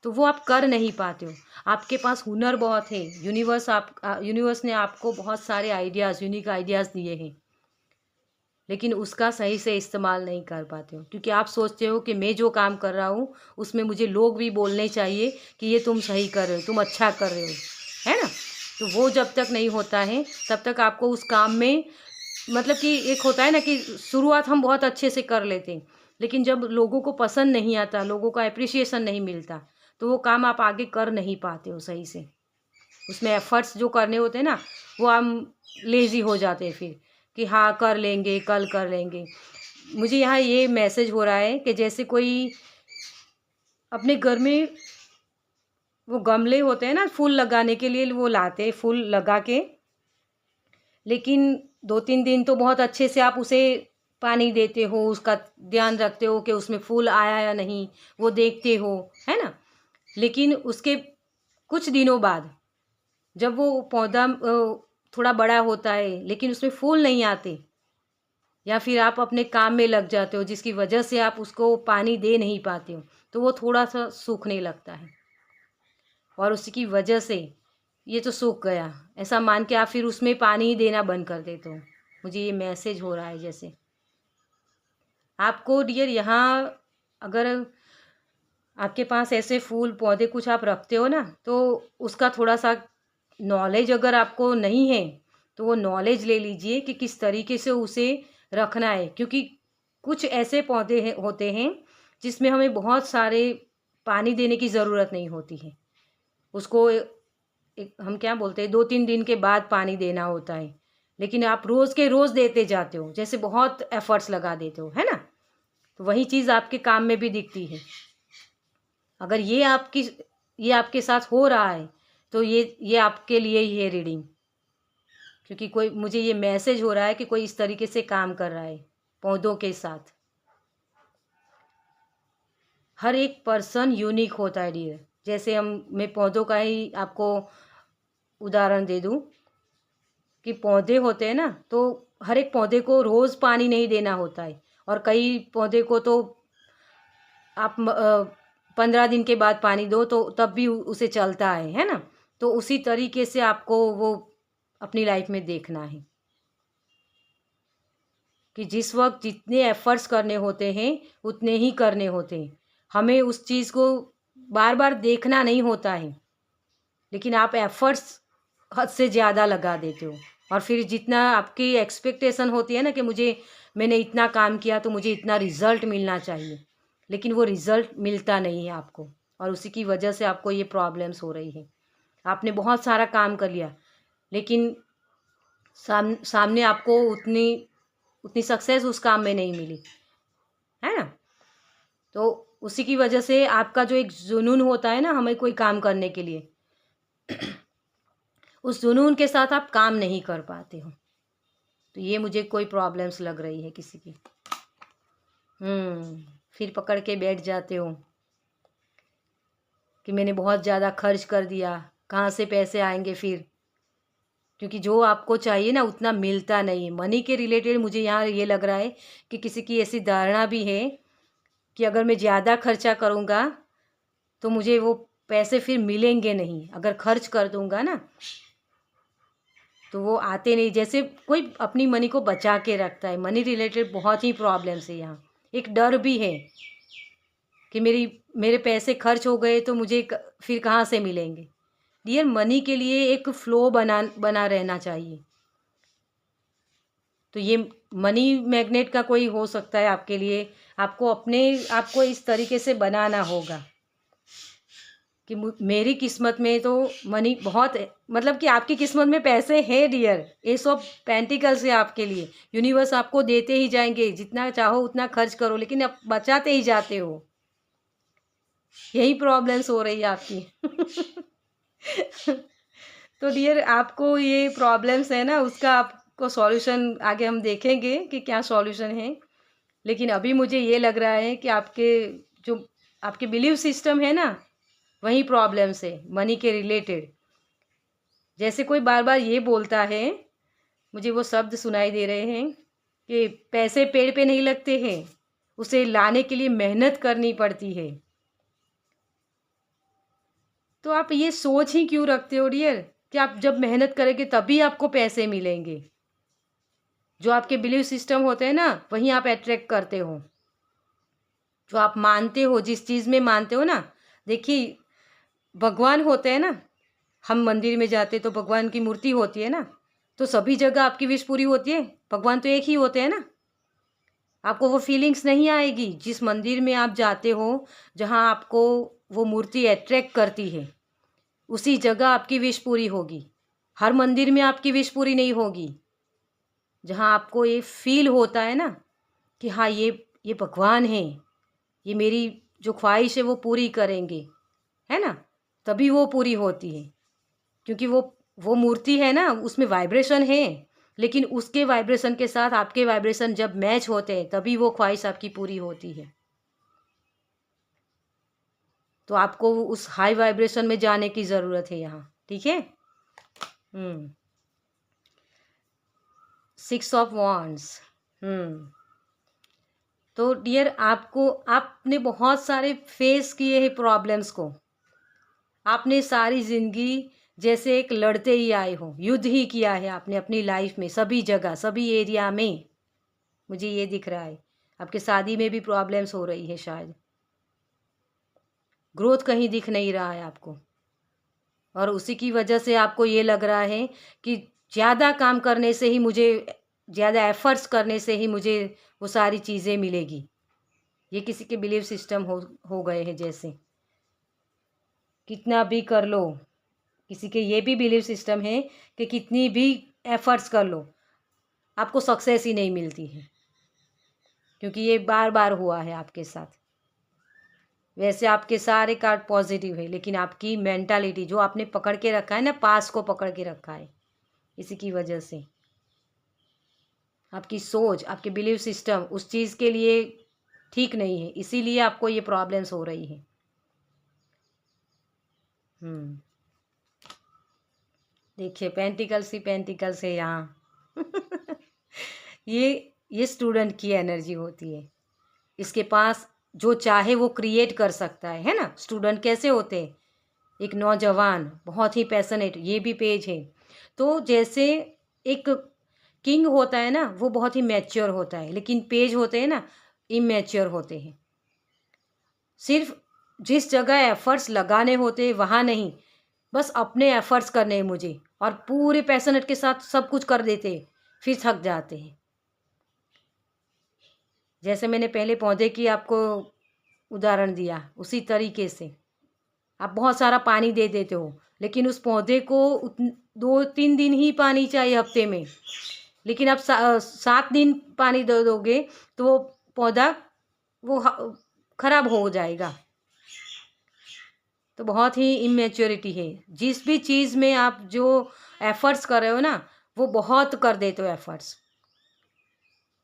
तो वो आप कर नहीं पाते हो। आपके पास हुनर बहुत है, यूनिवर्स ने आपको बहुत सारे आइडियाज़, यूनिक आइडियाज़ दिए हैं, लेकिन उसका सही से इस्तेमाल नहीं कर पाते हो, क्योंकि आप सोचते हो कि मैं जो काम कर रहा हूँ उसमें मुझे लोग भी बोलने चाहिए कि ये तुम सही कर रहे हो, तुम अच्छा कर रहे हो, है ना। तो वो जब तक नहीं होता है तब तक आपको उस काम में, मतलब कि एक होता है ना कि शुरुआत हम बहुत अच्छे से कर लेते हैं, लेकिन जब लोगों को पसंद नहीं आता, लोगों का अप्रिसिएशन नहीं मिलता, तो वो काम आप आगे कर नहीं पाते हो सही से। उसमें एफर्ट्स जो करने होते हैं ना, वो हम लेज़ी हो जाते हैं फिर, कि हाँ कर लेंगे, कल कर लेंगे। मुझे यहाँ ये मैसेज हो रहा है कि जैसे कोई अपने घर में वो गमले होते हैं ना फूल लगाने के लिए, वो लाते हैं फूल लगा के, लेकिन 2-3 दिन तो बहुत अच्छे से आप उसे पानी देते हो, उसका ध्यान रखते हो कि उसमें फूल आया या नहीं, वो देखते हो, है ना। लेकिन उसके कुछ दिनों बाद जब वो पौधा थोड़ा बड़ा होता है लेकिन उसमें फूल नहीं आते, या फिर आप अपने काम में लग जाते हो जिसकी वजह से आप उसको पानी दे नहीं पाते हो, तो वो थोड़ा सा सूखने लगता है, और उसकी वजह से ये तो सूख गया, ऐसा मान के आप फिर उसमें पानी देना बंद कर देते हो। मुझे ये मैसेज हो रहा है जैसे आपको डियर, यहाँ अगर आपके पास ऐसे फूल पौधे कुछ आप रखते हो ना, तो उसका थोड़ा सा नॉलेज अगर आपको नहीं है तो वो नॉलेज ले लीजिए कि किस तरीके से उसे रखना है, क्योंकि कुछ ऐसे पौधे होते हैं जिसमें हमें बहुत सारे पानी देने की ज़रूरत नहीं होती है। उसको एक हम क्या बोलते हैं, 2-3 दिन के बाद पानी देना होता है, लेकिन आप रोज़ के रोज़ देते जाते हो, जैसे बहुत एफर्ट्स लगा देते हो, है ना। तो वही चीज़ आपके काम में भी दिखती है। अगर ये आपके साथ हो रहा है तो ये आपके लिए ही है रीडिंग, क्योंकि कोई, मुझे ये मैसेज हो रहा है कि कोई इस तरीके से काम कर रहा है पौधों के साथ। हर एक पर्सन यूनिक होता है डियर। जैसे मैं पौधों का ही आपको उदाहरण दे दूं कि पौधे होते हैं ना, तो हर एक पौधे को रोज़ पानी नहीं देना होता है, और कई पौधे को तो आप 15 दिन के बाद पानी दो तो तब भी उसे चलता है ना। तो उसी तरीके से आपको वो अपनी लाइफ में देखना है कि जिस वक्त जितने एफर्ट्स करने होते हैं उतने ही करने होते हैं। हमें उस चीज़ को बार बार देखना नहीं होता है, लेकिन आप एफर्ट्स हद से ज़्यादा लगा देते हो, और फिर जितना आपकी एक्सपेक्टेशन होती है ना कि मैंने इतना काम किया तो मुझे इतना रिज़ल्ट मिलना चाहिए, लेकिन वो रिज़ल्ट मिलता नहीं है आपको, और उसी की वजह से आपको ये प्रॉब्लम्स हो रही है। आपने बहुत सारा काम कर लिया, लेकिन सामने आपको उतनी उतनी सक्सेस उस काम में नहीं मिली, है ना। तो उसी की वजह से आपका जो एक जुनून होता है ना हमें कोई काम करने के लिए, उस जुनून के साथ आप काम नहीं कर पाते हो। तो ये मुझे कोई प्रॉब्लम्स लग रही है किसी की। फिर पकड़ के बैठ जाते हो कि मैंने बहुत ज़्यादा खर्च कर दिया, कहाँ से पैसे आएंगे फिर, क्योंकि जो आपको चाहिए ना उतना मिलता नहीं है। मनी के रिलेटेड मुझे यहाँ ये लग रहा है कि किसी की ऐसी धारणा भी है कि अगर मैं ज़्यादा खर्चा करूँगा तो मुझे वो पैसे फिर मिलेंगे नहीं, अगर खर्च कर दूँगा ना तो वो आते नहीं। जैसे कोई अपनी मनी को बचा के रखता है। मनी रिलेटेड बहुत ही प्रॉब्लम्स है यहाँ। एक डर भी है कि मेरे पैसे खर्च हो गए तो मुझे फिर कहाँ से मिलेंगे। डियर, मनी के लिए एक फ्लो बना रहना चाहिए। तो ये मनी मैग्नेट का कोई हो सकता है आपके लिए। आपको अपने आप को इस तरीके से बनाना होगा कि मेरी किस्मत में तो मनी बहुत है, मतलब कि आपकी किस्मत में पैसे हैं डियर। एस ऑफ पेंटिकल्स है आपके लिए। यूनिवर्स आपको देते ही जाएंगे, जितना चाहो उतना खर्च करो, लेकिन आप बचाते ही जाते हो। यही प्रॉब्लम्स हो रही है आपकी। तो डियर, आपको ये प्रॉब्लम्स है ना, उसका आपको सॉल्यूशन आगे हम देखेंगे कि क्या सॉल्यूशन है। लेकिन अभी मुझे ये लग रहा है कि जो आपके बिलीव सिस्टम है ना, वही प्रॉब्लम्स है मनी के रिलेटेड। जैसे कोई बार बार ये बोलता है, मुझे वो शब्द सुनाई दे रहे हैं कि पैसे पेड़ पे नहीं लगते हैं, उसे लाने के लिए मेहनत करनी पड़ती है। तो आप ये सोच ही क्यों रखते हो डियर कि आप जब मेहनत करेंगे तभी आपको पैसे मिलेंगे। जो आपके बिलीव सिस्टम होते हैं ना, वहीं आप अट्रैक्ट करते हो। जो आप मानते हो, जिस चीज़ में मानते हो ना, देखिए भगवान होते हैं ना, हम मंदिर में जाते तो भगवान की मूर्ति होती है ना, तो सभी जगह आपकी विश पूरी होती है। भगवान तो एक ही होते हैं ना। आपको वो फीलिंग्स नहीं आएगी जिस मंदिर में आप जाते हो, जहाँ आपको वो मूर्ति अट्रैक्ट करती है, उसी जगह आपकी विश पूरी होगी। हर मंदिर में आपकी विश पूरी नहीं होगी। जहाँ आपको ये फील होता है ना कि हाँ, ये भगवान है, ये मेरी जो ख्वाहिश है वो पूरी करेंगे, है ना, तभी वो पूरी होती है। क्योंकि वो मूर्ति है ना, उसमें वाइब्रेशन है, लेकिन उसके वाइब्रेशन के साथ आपके वाइब्रेशन जब मैच होते हैं तभी वो ख्वाहिश आपकी पूरी होती है। तो आपको उस हाई वाइब्रेशन में जाने की ज़रूरत है यहाँ, ठीक है। 6 ऑफ वॉन्ड्स। तो डियर, आपने बहुत सारे फेस किए हैं प्रॉब्लम्स को। आपने सारी ज़िंदगी जैसे एक लड़ते ही आए हो, युद्ध ही किया है आपने अपनी लाइफ में, सभी जगह सभी एरिया में। मुझे ये दिख रहा है। आपके शादी में भी प्रॉब्लम्स हो रही है शायद। ग्रोथ कहीं दिख नहीं रहा है आपको, और उसी की वजह से आपको ये लग रहा है कि ज़्यादा काम करने से ही मुझे, ज़्यादा एफर्ट्स करने से ही मुझे वो सारी चीज़ें मिलेगी। ये किसी के बिलीव सिस्टम हो गए हैं। जैसे कितना भी कर लो, किसी के ये भी बिलीव सिस्टम है कि कितनी भी एफर्ट्स कर लो आपको सक्सेस ही नहीं मिलती है, क्योंकि ये बार बार हुआ है आपके साथ। वैसे आपके सारे कार्ड पॉजिटिव है, लेकिन आपकी मेंटालिटी जो आपने पकड़ के रखा है ना, पास को पकड़ के रखा है, इसी की वजह से आपकी सोच, आपके बिलीव सिस्टम उस चीज़ के लिए ठीक नहीं है, इसीलिए आपको ये प्रॉब्लम्स हो रही है। देखिए, पेंटिकल्स ही पेंटिकल्स है यहाँ। ये स्टूडेंट की एनर्जी होती है। इसके पास जो चाहे वो क्रिएट कर सकता है ना। स्टूडेंट कैसे होते हैं? एक नौजवान बहुत ही पैशनेट, ये भी पेज है। तो जैसे एक किंग होता है ना, वो बहुत ही मैच्योर होता है, लेकिन पेज होते हैं ना, इमैच्योर होते हैं। सिर्फ जिस जगह एफर्ट्स लगाने होते हैं वहाँ नहीं, बस अपने एफर्ट्स करने हैं मुझे, और पूरे पैशनेट के साथ सब कुछ कर देते हैं, फिर थक जाते हैं। जैसे मैंने पहले पौधे की आपको उदाहरण दिया, उसी तरीके से आप बहुत सारा पानी दे देते हो, लेकिन उस पौधे को 2-3 दिन ही पानी चाहिए हफ्ते में, लेकिन आप 7 दिन पानी दे दोगे तो वो पौधा वो खराब हो जाएगा। तो बहुत ही इमेच्योरिटी है। जिस भी चीज़ में आप जो एफर्ट्स कर रहे हो ना, वो बहुत कर देते हो एफर्ट्स।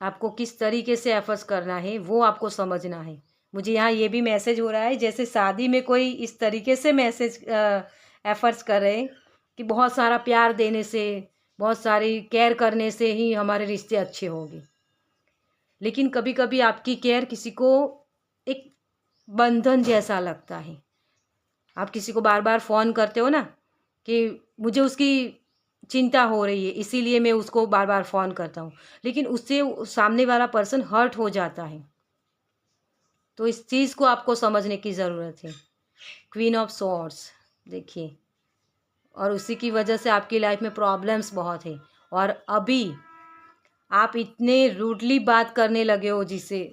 आपको किस तरीके से एफर्ट्स करना है वो आपको समझना है। मुझे यहाँ ये भी मैसेज हो रहा है जैसे शादी में कोई इस तरीके से एफर्ट्स कर रहे हैं कि बहुत सारा प्यार देने से, बहुत सारी केयर करने से ही हमारे रिश्ते अच्छे होंगे। लेकिन कभी कभी आपकी केयर किसी को एक बंधन जैसा लगता है। आप किसी को बार बार फ़ोन करते हो ना कि मुझे उसकी चिंता हो रही है, इसीलिए मैं उसको बार बार फ़ोन करता हूँ, लेकिन उससे सामने वाला पर्सन हर्ट हो जाता है। तो इस चीज़ को आपको समझने की ज़रूरत है। क्वीन ऑफ सॉर्ड्स देखिए, और उसी की वजह से आपकी लाइफ में प्रॉब्लम्स बहुत है। और अभी आप इतने रूडली बात करने लगे हो, जिससे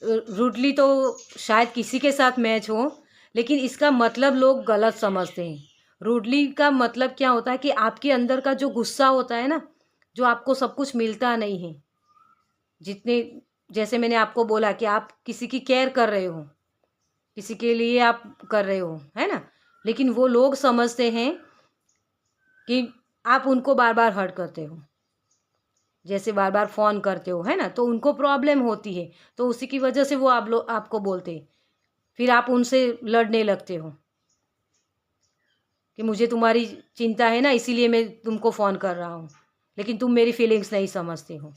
रूडली तो शायद किसी के साथ मैच हो, लेकिन इसका मतलब लोग गलत समझते हैं। रूडली का मतलब क्या होता है कि आपके अंदर का जो गुस्सा होता है ना, जो आपको सब कुछ मिलता नहीं है, जितने, जैसे मैंने आपको बोला कि आप किसी की केयर कर रहे हो, किसी के लिए आप कर रहे हो, है ना, लेकिन वो लोग समझते हैं कि आप उनको बार बार हर्ट करते हो, जैसे बार बार फ़ोन करते हो, है ना, तो उनको प्रॉब्लम होती है, तो उसी की वजह से वो आपको बोलते हैं। फिर आप उनसे लड़ने लगते हो कि मुझे तुम्हारी चिंता है ना, इसीलिए मैं तुमको फ़ोन कर रहा हूँ, लेकिन तुम मेरी फीलिंग्स नहीं समझते हो।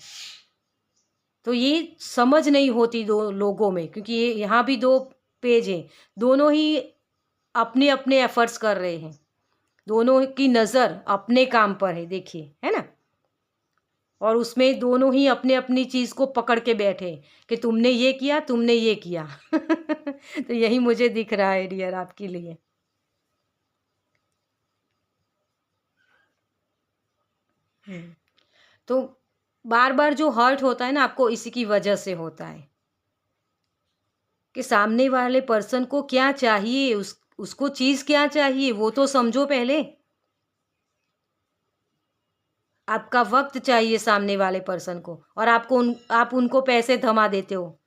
तो ये समझ नहीं होती दो लोगों में, क्योंकि ये यहाँ भी दो पेज हैं, दोनों ही अपने अपने एफर्ट्स कर रहे हैं, दोनों की नज़र अपने काम पर है, देखिए, है ना, और उसमें दोनों ही अपने अपनी चीज़ को पकड़ के बैठे कि तुमने ये किया, तुमने ये किया। तो यही मुझे दिख रहा है डियर आपके लिए। तो बार बार जो हर्ट होता है ना आपको, इसी की वजह से होता है कि सामने वाले पर्सन को क्या चाहिए, उसको चीज़ क्या चाहिए वो तो समझो पहले। आपका वक्त चाहिए सामने वाले पर्सन को, और आप उनको पैसे थमा देते हो,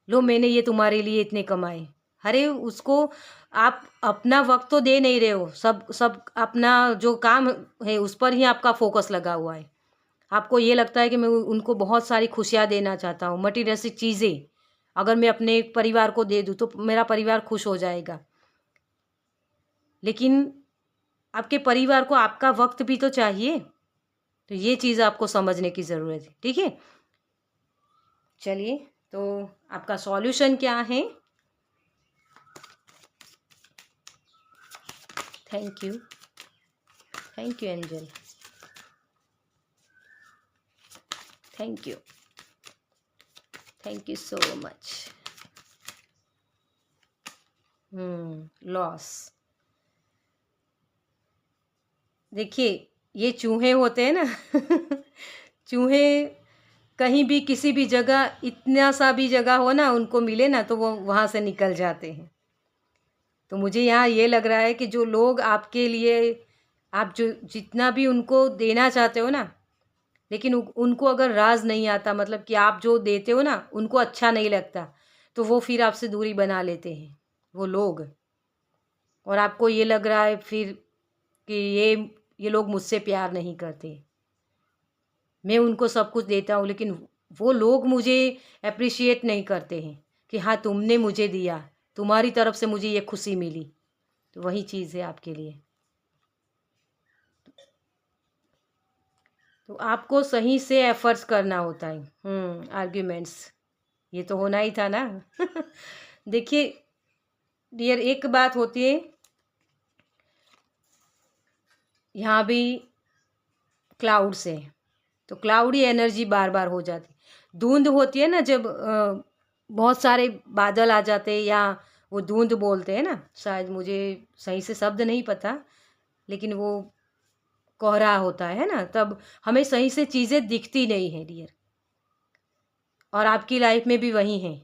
लो मैंने ये तुम्हारे लिए इतने कमाए। अरे उसको आप अपना वक्त तो दे नहीं रहे हो, सब सब अपना जो काम है उस पर ही आपका फोकस लगा हुआ है। आपको ये लगता है कि मैं उनको बहुत सारी खुशियाँ देना चाहता हूँ, मटीरियलिस्टिक चीज़ें अगर मैं अपने परिवार को दे दूँ तो मेरा परिवार खुश हो जाएगा, लेकिन आपके परिवार को आपका वक्त भी तो चाहिए। तो ये चीज़ आपको समझने की ज़रूरत है, ठीक है। चलिए, तो आपका सॉल्यूशन क्या है? Thank you, thank you angel, thank you, thank you so much. Loss, देखिए ये चूहे होते हैं ना, चूहे कहीं भी किसी भी जगह, इतना सा भी जगह हो ना, उनको मिले ना तो वो वहाँ से निकल जाते हैं। तो मुझे यहाँ ये लग रहा है कि जो लोग आपके लिए, आप जो जितना भी उनको देना चाहते हो ना, लेकिन उनको अगर राज नहीं आता, मतलब कि आप जो देते हो ना उनको अच्छा नहीं लगता, तो वो फिर आपसे दूरी बना लेते हैं वो लोग। और आपको ये लग रहा है फिर कि ये लोग मुझसे प्यार नहीं करते, मैं उनको सब कुछ देता हूँ, लेकिन वो लोग मुझे अप्रिशिएट नहीं करते हैं कि हाँ तुमने मुझे दिया, तुम्हारी तरफ से मुझे ये खुशी मिली। तो वही चीज़ है आपके लिए। तो आपको सही से एफर्ट्स करना होता है। आर्ग्यूमेंट्स, ये तो होना ही था ना। देखिए डियर, एक बात होती है, यहाँ भी क्लाउड्स है, तो क्लाउडी एनर्जी बार बार हो जाती, धुंध होती है ना, जब बहुत सारे बादल आ जाते हैं, या वो धुंध बोलते हैं ना, शायद मुझे सही से शब्द नहीं पता, लेकिन वो कोहरा होता है ना, तब हमें सही से चीज़ें दिखती नहीं है डियर। और आपकी लाइफ में भी वही है।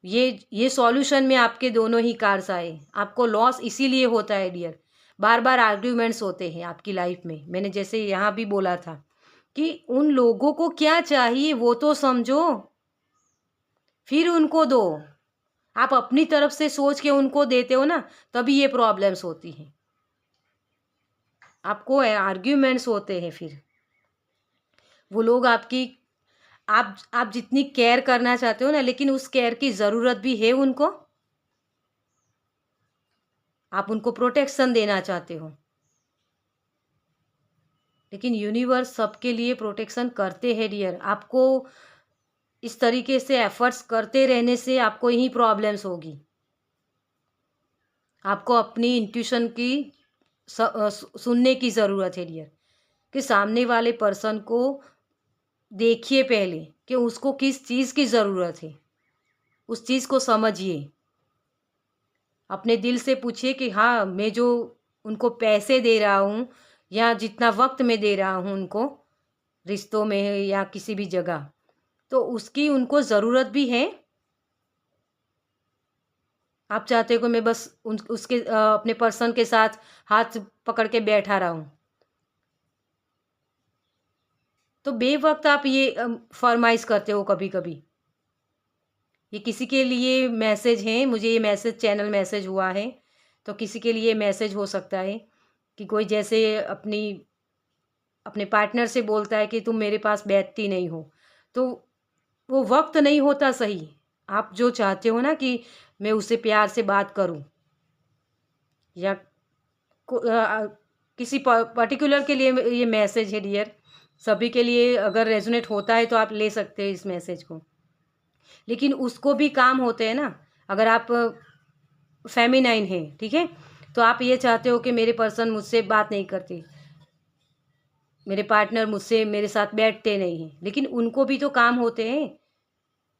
ये सॉल्यूशन में आपके दोनों ही कार्स आए। आपको लॉस इसीलिए होता है डियर, बार बार आर्ग्यूमेंट्स होते हैं आपकी लाइफ में। मैंने जैसे यहाँ भी बोला था कि उन लोगों को क्या चाहिए वो तो समझो, फिर उनको दो। आप अपनी तरफ से सोच के उनको देते हो ना, तभी ये प्रॉब्लम्स होती हैं, आपको आर्ग्यूमेंट्स होते हैं। फिर वो लोग आपकी, आप जितनी केयर करना चाहते हो ना, लेकिन उस केयर की ज़रूरत भी है उनको, आप उनको प्रोटेक्शन देना चाहते हो, लेकिन यूनिवर्स सबके लिए प्रोटेक्शन करते हैं डियर। आपको इस तरीके से एफर्ट्स करते रहने से आपको यही प्रॉब्लम्स होगी। आपको अपनी इंट्यूशन की सुनने की ज़रूरत है डियर। कि सामने वाले पर्सन को देखिए पहले कि उसको किस चीज़ की ज़रूरत है, उस चीज़ को समझिए। अपने दिल से पूछिए कि हाँ, मैं जो उनको पैसे दे रहा हूँ या जितना वक्त मैं दे रहा हूँ उनको, रिश्तों में या किसी भी जगह, तो उसकी उनको ज़रूरत भी है। आप चाहते हो कि मैं बस उसके अपने पर्सन के साथ हाथ पकड़ के बैठा रहा हूँ, तो बेवक्त आप ये फरमाइश करते हो कभी कभी। ये किसी के लिए मैसेज है, मुझे ये मैसेज चैनल मैसेज हुआ है, तो किसी के लिए मैसेज हो सकता है कि कोई जैसे अपने पार्टनर से बोलता है कि तुम मेरे पास बैठती नहीं हो, तो वो वक्त नहीं होता सही। आप जो चाहते हो ना कि मैं उससे प्यार से बात करूं या किसी पर्टिकुलर के लिए ये मैसेज है डियर, सभी के लिए अगर रेजोनेट होता है तो आप ले सकते हैं इस मैसेज को। लेकिन उसको भी काम होते हैं ना, अगर आप फेमिनाइन हैं, ठीक है, तो आप ये चाहते हो कि मेरे पर्सन मुझसे बात नहीं करते, मेरे पार्टनर मुझसे मेरे साथ बैठते नहीं हैं, लेकिन उनको भी तो काम होते हैं।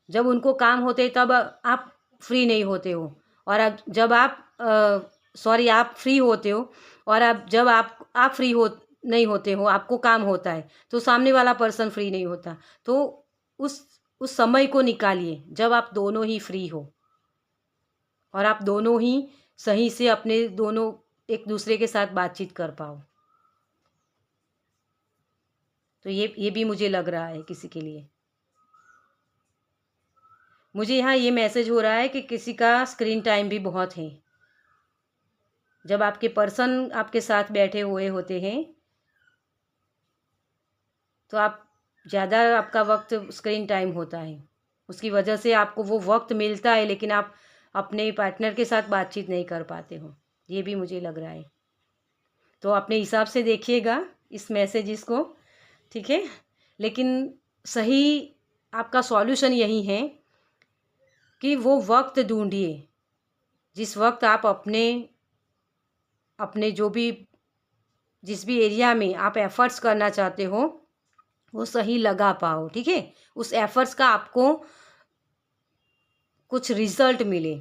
जब उनको काम होते हैं तब आप फ्री नहीं होते हो, और अब जब आप आप फ्री होते हो, और अब जब आप फ्री हो नहीं होते हो, आपको काम होता है, तो सामने वाला पर्सन फ्री नहीं होता। तो उस उस समय को निकालिए जब आप दोनों ही फ्री हो और आप दोनों ही सही से अपने दोनों एक दूसरे के साथ बातचीत कर पाओ। तो ये भी मुझे लग रहा है किसी के लिए। मुझे यहाँ ये मैसेज हो रहा है कि किसी का स्क्रीन टाइम भी बहुत है। जब आपके पर्सन आपके साथ बैठे हुए होते हैं तो आप ज़्यादा आपका वक्त स्क्रीन टाइम होता है, उसकी वजह से आपको वो वक्त मिलता है, लेकिन आप अपने पार्टनर के साथ बातचीत नहीं कर पाते हो। ये भी मुझे लग रहा है। तो अपने हिसाब से देखिएगा इस मैसेजेस को, ठीक है। लेकिन सही आपका सॉल्यूशन यही है कि वो वक्त ढूंढिए जिस वक्त आप अपने अपने जो भी जिस भी एरिया में आप एफ़र्ट्स करना चाहते हो वो सही लगा पाओ, ठीक है। उस एफ़र्ट्स का आपको कुछ रिज़ल्ट मिले,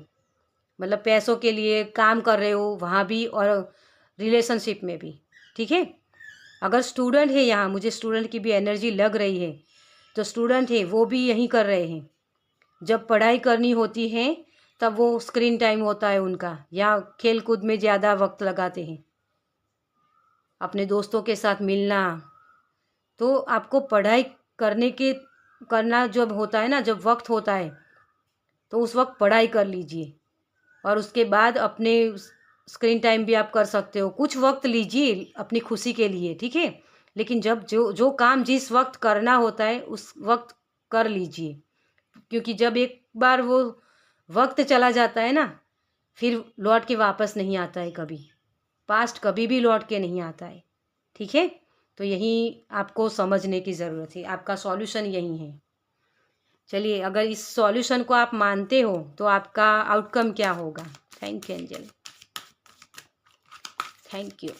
मतलब पैसों के लिए काम कर रहे हो वहाँ भी और रिलेशनशिप में भी, ठीक है। अगर स्टूडेंट है, यहाँ मुझे स्टूडेंट की भी एनर्जी लग रही है, तो स्टूडेंट है वो भी यही कर रहे हैं। जब पढ़ाई करनी होती है तब वो स्क्रीन टाइम होता है उनका, या खेल कूद में ज़्यादा वक्त लगाते हैं, अपने दोस्तों के साथ मिलना। तो आपको पढ़ाई करना जब होता है ना, जब वक्त होता है, तो उस वक्त पढ़ाई कर लीजिए, और उसके बाद अपने स्क्रीन टाइम भी आप कर सकते हो। कुछ वक्त लीजिए अपनी खुशी के लिए, ठीक है, लेकिन जब जो जो काम जिस वक्त करना होता है उस वक्त कर लीजिए, क्योंकि जब एक बार वो वक्त चला जाता है ना, फिर लौट के वापस नहीं आता है कभी। पास्ट कभी भी लौट के नहीं आता है, ठीक है। तो यही आपको समझने की ज़रूरत है, आपका सॉल्यूशन यही है। चलिए, अगर इस सॉल्यूशन को आप मानते हो तो आपका आउटकम क्या होगा। Thank you angel, thank you,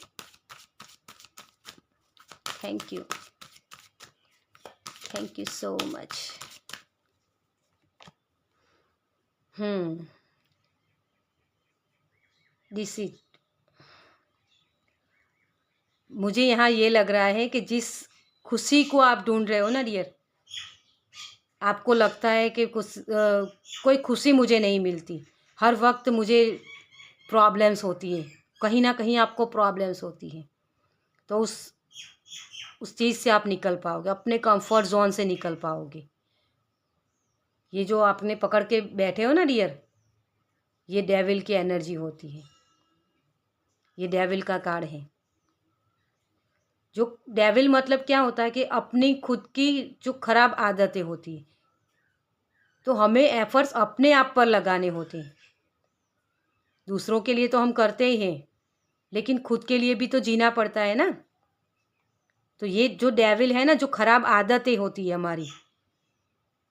thank you, thank you so much. This is, मुझे यहाँ ये लग रहा है कि जिस खुशी को आप ढूंढ रहे हो ना डियर, आपको लगता है कि कोई खुशी मुझे नहीं मिलती, हर वक्त मुझे प्रॉब्लम्स होती है, कहीं ना कहीं आपको प्रॉब्लम्स होती है। तो उस चीज़ से आप निकल पाओगे, अपने कंफर्ट जोन से निकल पाओगे। ये जो आपने पकड़ के बैठे हो ना डियर, ये डेविल की एनर्जी होती है, ये डेविल का कार्ड है। जो डेविल मतलब क्या होता है कि अपनी खुद की जो खराब आदतें होती है, तो हमें एफर्ट्स अपने आप पर लगाने होते हैं। दूसरों के लिए तो हम करते ही हैं, लेकिन खुद के लिए भी तो जीना पड़ता है ना। तो ये जो डेविल है ना, जो खराब आदतें होती है हमारी,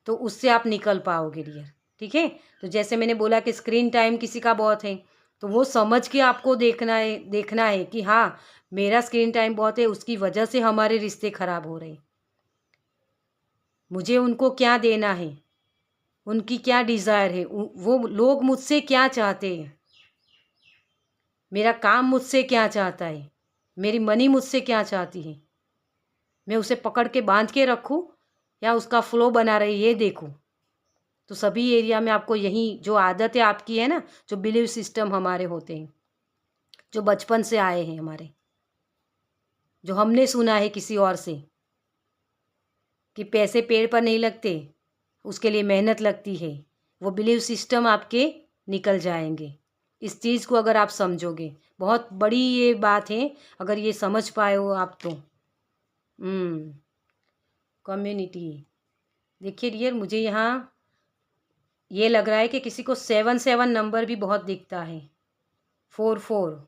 तो उससे आप निकल पाओगे डियर, ठीक है। तो जैसे मैंने बोला कि स्क्रीन टाइम किसी का बहुत है, तो वो समझ के आपको देखना है कि हाँ, मेरा स्क्रीन टाइम बहुत है, उसकी वजह से हमारे रिश्ते ख़राब हो रहे हैं। मुझे उनको क्या देना है, उनकी क्या डिज़ायर है, वो लोग मुझसे क्या चाहते हैं, मेरा काम मुझसे क्या चाहता है, मेरी मनी मुझसे क्या चाहती है। मैं उसे पकड़ के बांध के रखूँ या उसका फ्लो बना रही ये देखूँ। तो सभी एरिया में आपको यही जो आदतें आपकी है ना, जो बिलीव सिस्टम हमारे होते हैं, जो बचपन से आए हैं हमारे, जो हमने सुना है किसी और से कि पैसे पेड़ पर नहीं लगते, उसके लिए मेहनत लगती है, वो बिलीव सिस्टम आपके निकल जाएंगे। इस चीज़ को अगर आप समझोगे, बहुत बड़ी ये बात है, अगर ये समझ पाए हो आप तो। कम्युनिटी देखिए डियर, मुझे यहाँ ये लग रहा है कि किसी को 7 नंबर भी बहुत दिखता है, 4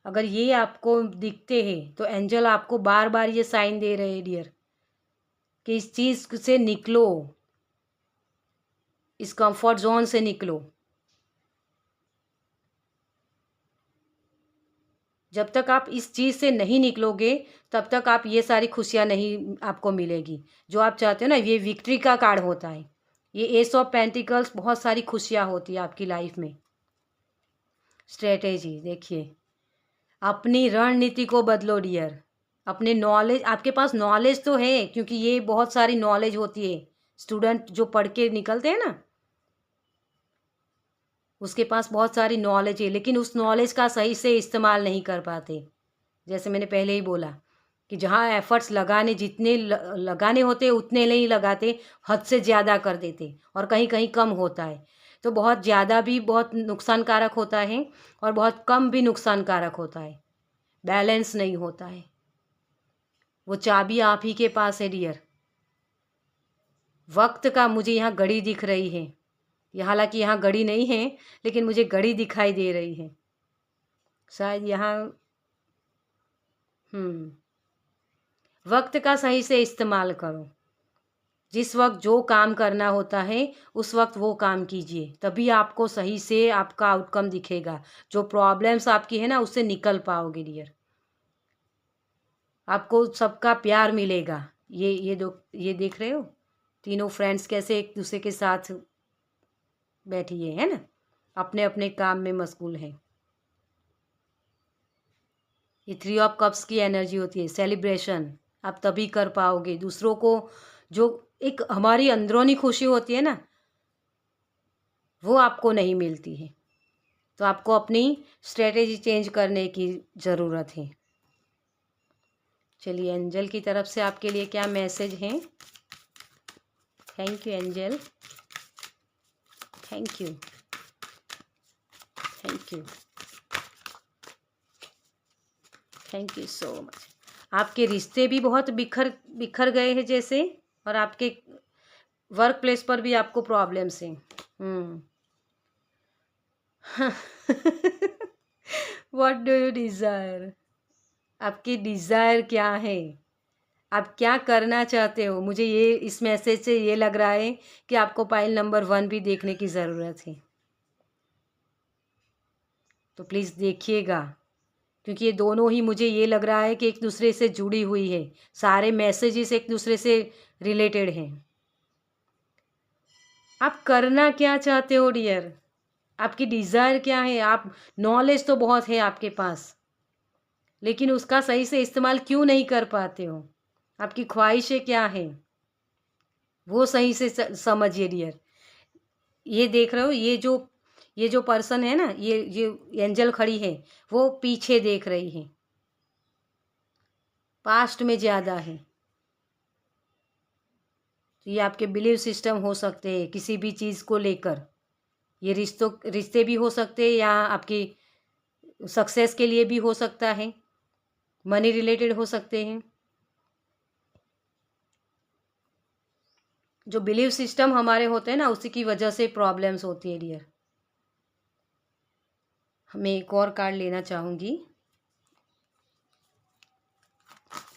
अगर ये आपको दिखते हैं तो एंजल आपको बार बार ये साइन दे रहे हैं डियर कि इस चीज़ से निकलो, इस कंफर्ट जोन से निकलो। जब तक आप इस चीज़ से नहीं निकलोगे तब तक आप ये सारी खुशियाँ नहीं आपको मिलेगी जो आप चाहते हो ना। ये विक्ट्री का कार्ड होता है, ये एस ऑफ पेंटिकल्स, बहुत सारी खुशियाँ होती है आपकी लाइफ में। स्ट्रेटेजी देखिए, अपनी रणनीति को बदलो डियर। अपने नॉलेज, आपके पास नॉलेज तो है, क्योंकि ये बहुत सारी नॉलेज होती है। स्टूडेंट जो पढ़ के निकलते हैं ना, उसके पास बहुत सारी नॉलेज है, लेकिन उस नॉलेज का सही से इस्तेमाल नहीं कर पाते। जैसे मैंने पहले ही बोला कि जहाँ एफर्ट्स लगाने जितने लगाने होते उतने नहीं लगाते, हद से ज़्यादा कर देते, और कहीं कहीं कम होता है। तो बहुत ज़्यादा भी बहुत नुकसानकारक होता है और बहुत कम भी नुकसानकारक होता है, बैलेंस नहीं होता है। वो चाबी आप ही के पास है डियर। वक्त का मुझे यहाँ घड़ी दिख रही है, हालांकि यहाँ घड़ी नहीं है, लेकिन मुझे घड़ी दिखाई दे रही है शायद यहाँ। वक्त का सही से इस्तेमाल करो। जिस वक्त जो काम करना होता है उस वक्त वो काम कीजिए, तभी आपको सही से आपका आउटकम दिखेगा। जो प्रॉब्लम्स आपकी है ना, उससे निकल पाओगे डियर। आपको सबका प्यार मिलेगा। ये देख रहे हो तीनों फ्रेंड्स कैसे एक दूसरे के साथ बैठी है ना, अपने अपने काम में मशगूल हैं। ये 3 ऑफ कप्स की एनर्जी होती है। सेलिब्रेशन आप तभी कर पाओगे दूसरों को, जो एक हमारी अंदरूनी खुशी होती है ना, वो आपको नहीं मिलती है। तो आपको अपनी स्ट्रेटेजी चेंज करने की ज़रूरत है। चलिए, एंजल की तरफ से आपके लिए क्या मैसेज हैं। Thank you angel, thank you, thank you, thank you so much. आपके रिश्ते भी बहुत बिखर बिखर गए हैं जैसे, और आपके वर्क प्लेस पर भी आपको प्रॉब्लम्स हैं। व्हाट डू यू डिज़ायर, आपकी डिज़ायर क्या है, आप क्या करना चाहते हो। मुझे ये इस मैसेज से ये लग रहा है कि आपको पाइल नंबर 1 भी देखने की ज़रूरत है। तो प्लीज़ देखिएगा, क्योंकि ये दोनों ही मुझे ये लग रहा है कि एक दूसरे से जुड़ी हुई है। सारे मैसेजेस एक दूसरे से रिलेटेड हैं। आप करना क्या चाहते हो डियर, आपकी डिज़ायर क्या है। आप नॉलेज तो बहुत है आपके पास, लेकिन उसका सही से इस्तेमाल क्यों नहीं कर पाते हो। आपकी ख्वाहिशें क्या हैं, वो सही से समझिए डियर। ये देख रहे हो, ये जो पर्सन है ना, ये एंजल खड़ी है, वो पीछे देख रही है, पास्ट में ज़्यादा है। तो ये आपके बिलीव सिस्टम हो सकते हैं किसी भी चीज़ को लेकर। ये रिश्ते भी हो सकते हैं, या आपकी सक्सेस के लिए भी हो सकता है, मनी रिलेटेड हो सकते हैं। जो बिलीव सिस्टम हमारे होते हैं ना, उसी की वजह से प्रॉब्लम्स होती है डियर। मैं एक और कार्ड लेना चाहूँगी।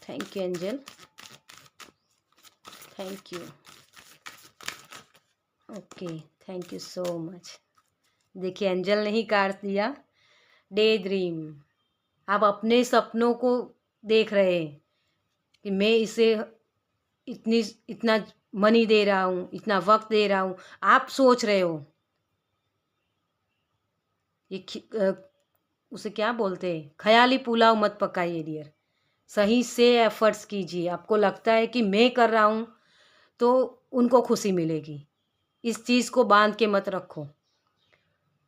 Thank you angel, thank you, okay, thank you so much. देखिए एंजल ने ही काट दिया, डे ड्रीम। आप अपने सपनों को देख रहे हैं कि मैं इसे इतना मनी दे रहा हूँ, इतना वक्त दे रहा हूँ, आप सोच रहे हो। उसे क्या बोलते हैं, ख्याली पुलाव मत पकाइए डियर, सही से एफर्ट्स कीजिए। आपको लगता है कि मैं कर रहा हूँ तो उनको खुशी मिलेगी, इस चीज़ को बांध के मत रखो।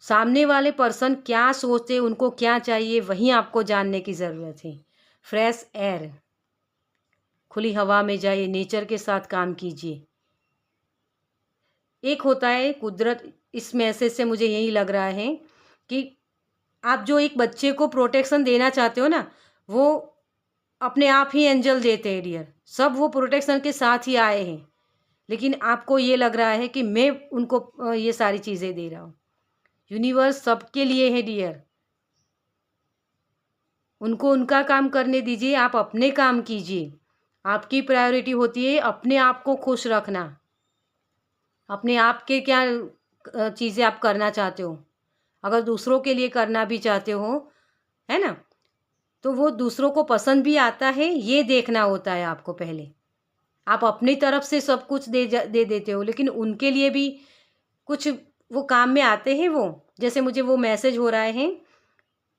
सामने वाले पर्सन क्या सोचते, उनको क्या चाहिए, वही आपको जानने की ज़रूरत है। फ्रेश एयर, खुली हवा में जाइए, नेचर के साथ काम कीजिए। एक होता है कुदरत, इस मैसेज से मुझे यही लग रहा है कि आप जो एक बच्चे को प्रोटेक्शन देना चाहते हो ना, वो अपने आप ही एंजल देते हैं डियर। सब वो प्रोटेक्शन के साथ ही आए हैं, लेकिन आपको ये लग रहा है कि मैं उनको ये सारी चीज़ें दे रहा हूँ। यूनिवर्स सबके लिए है डियर, उनको उनका काम करने दीजिए, आप अपने काम कीजिए। आपकी प्रायोरिटी होती है अपने आप को खुश रखना, अपने आप के क्या चीज़ें आप करना चाहते हो। अगर दूसरों के लिए करना भी चाहते हो, है ना, तो वो दूसरों को पसंद भी आता है, ये देखना होता है आपको पहले। आप अपनी तरफ से सब कुछ दे देते हो, लेकिन उनके लिए भी कुछ वो काम में आते हैं वो। जैसे मुझे वो मैसेज हो रहा है,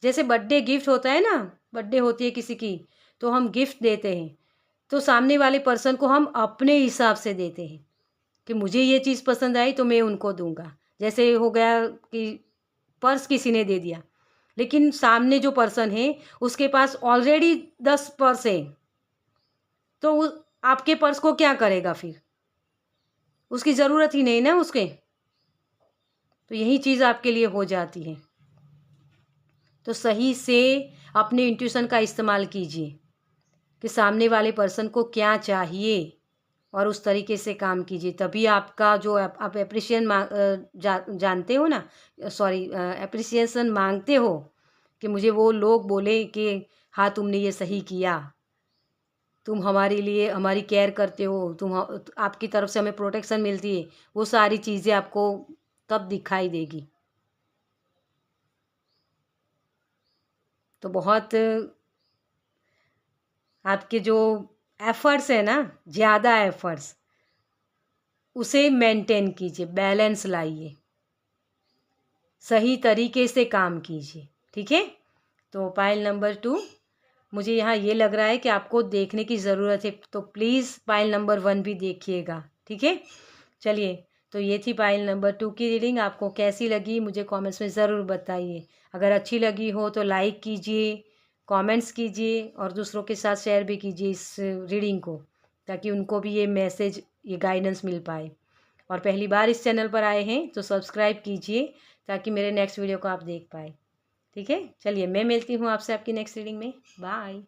जैसे बर्थडे गिफ्ट होता है ना, बर्थडे होती है किसी की तो हम गिफ्ट देते हैं, तो सामने वाले पर्सन को हम अपने हिसाब से देते हैं कि मुझे ये चीज़ पसंद आई तो मैं उनको दूंगा। जैसे हो गया कि पर्स किसी ने दे दिया, लेकिन सामने जो पर्सन है उसके पास ऑलरेडी 10 पर्स है, तो आपके पर्स को क्या करेगा फिर, उसकी ज़रूरत ही नहीं ना उसके। तो यही चीज़ आपके लिए हो जाती है। तो सही से अपने इंट्यूशन का इस्तेमाल कीजिए कि सामने वाले पर्सन को क्या चाहिए, और उस तरीके से काम कीजिए। तभी आपका जो आप एप्रिशिएशन जानते हो ना, सॉरी एप्रिसिएशन मांगते हो कि मुझे वो लोग बोले कि हाँ तुमने ये सही किया, तुम हमारे लिए हमारी केयर करते हो, आपकी तरफ से हमें प्रोटेक्शन मिलती है, वो सारी चीज़ें आपको तब दिखाई देगी। तो बहुत आपके जो एफर्ट्स है ना, ज़्यादा एफर्ट्स, उसे मेंटेन कीजिए, बैलेंस लाइए, सही तरीके से काम कीजिए, ठीक है। तो पाइल नंबर 2, मुझे यहाँ ये लग रहा है कि आपको देखने की ज़रूरत है, तो प्लीज़ पाइल नंबर 1 भी देखिएगा, ठीक है। चलिए, तो ये थी पाइल नंबर 2 की रीडिंग। आपको कैसी लगी मुझे कमेंट्स में ज़रूर बताइए। अगर अच्छी लगी हो तो लाइक कीजिए, कमेंट्स कीजिए, और दूसरों के साथ शेयर भी कीजिए इस रीडिंग को, ताकि उनको भी ये मैसेज, ये गाइडेंस मिल पाए। और पहली बार इस चैनल पर आए हैं तो सब्सक्राइब कीजिए, ताकि मेरे नेक्स्ट वीडियो को आप देख पाए, ठीक है। चलिए, मैं मिलती हूँ आपसे आपकी नेक्स्ट रीडिंग में। बाय।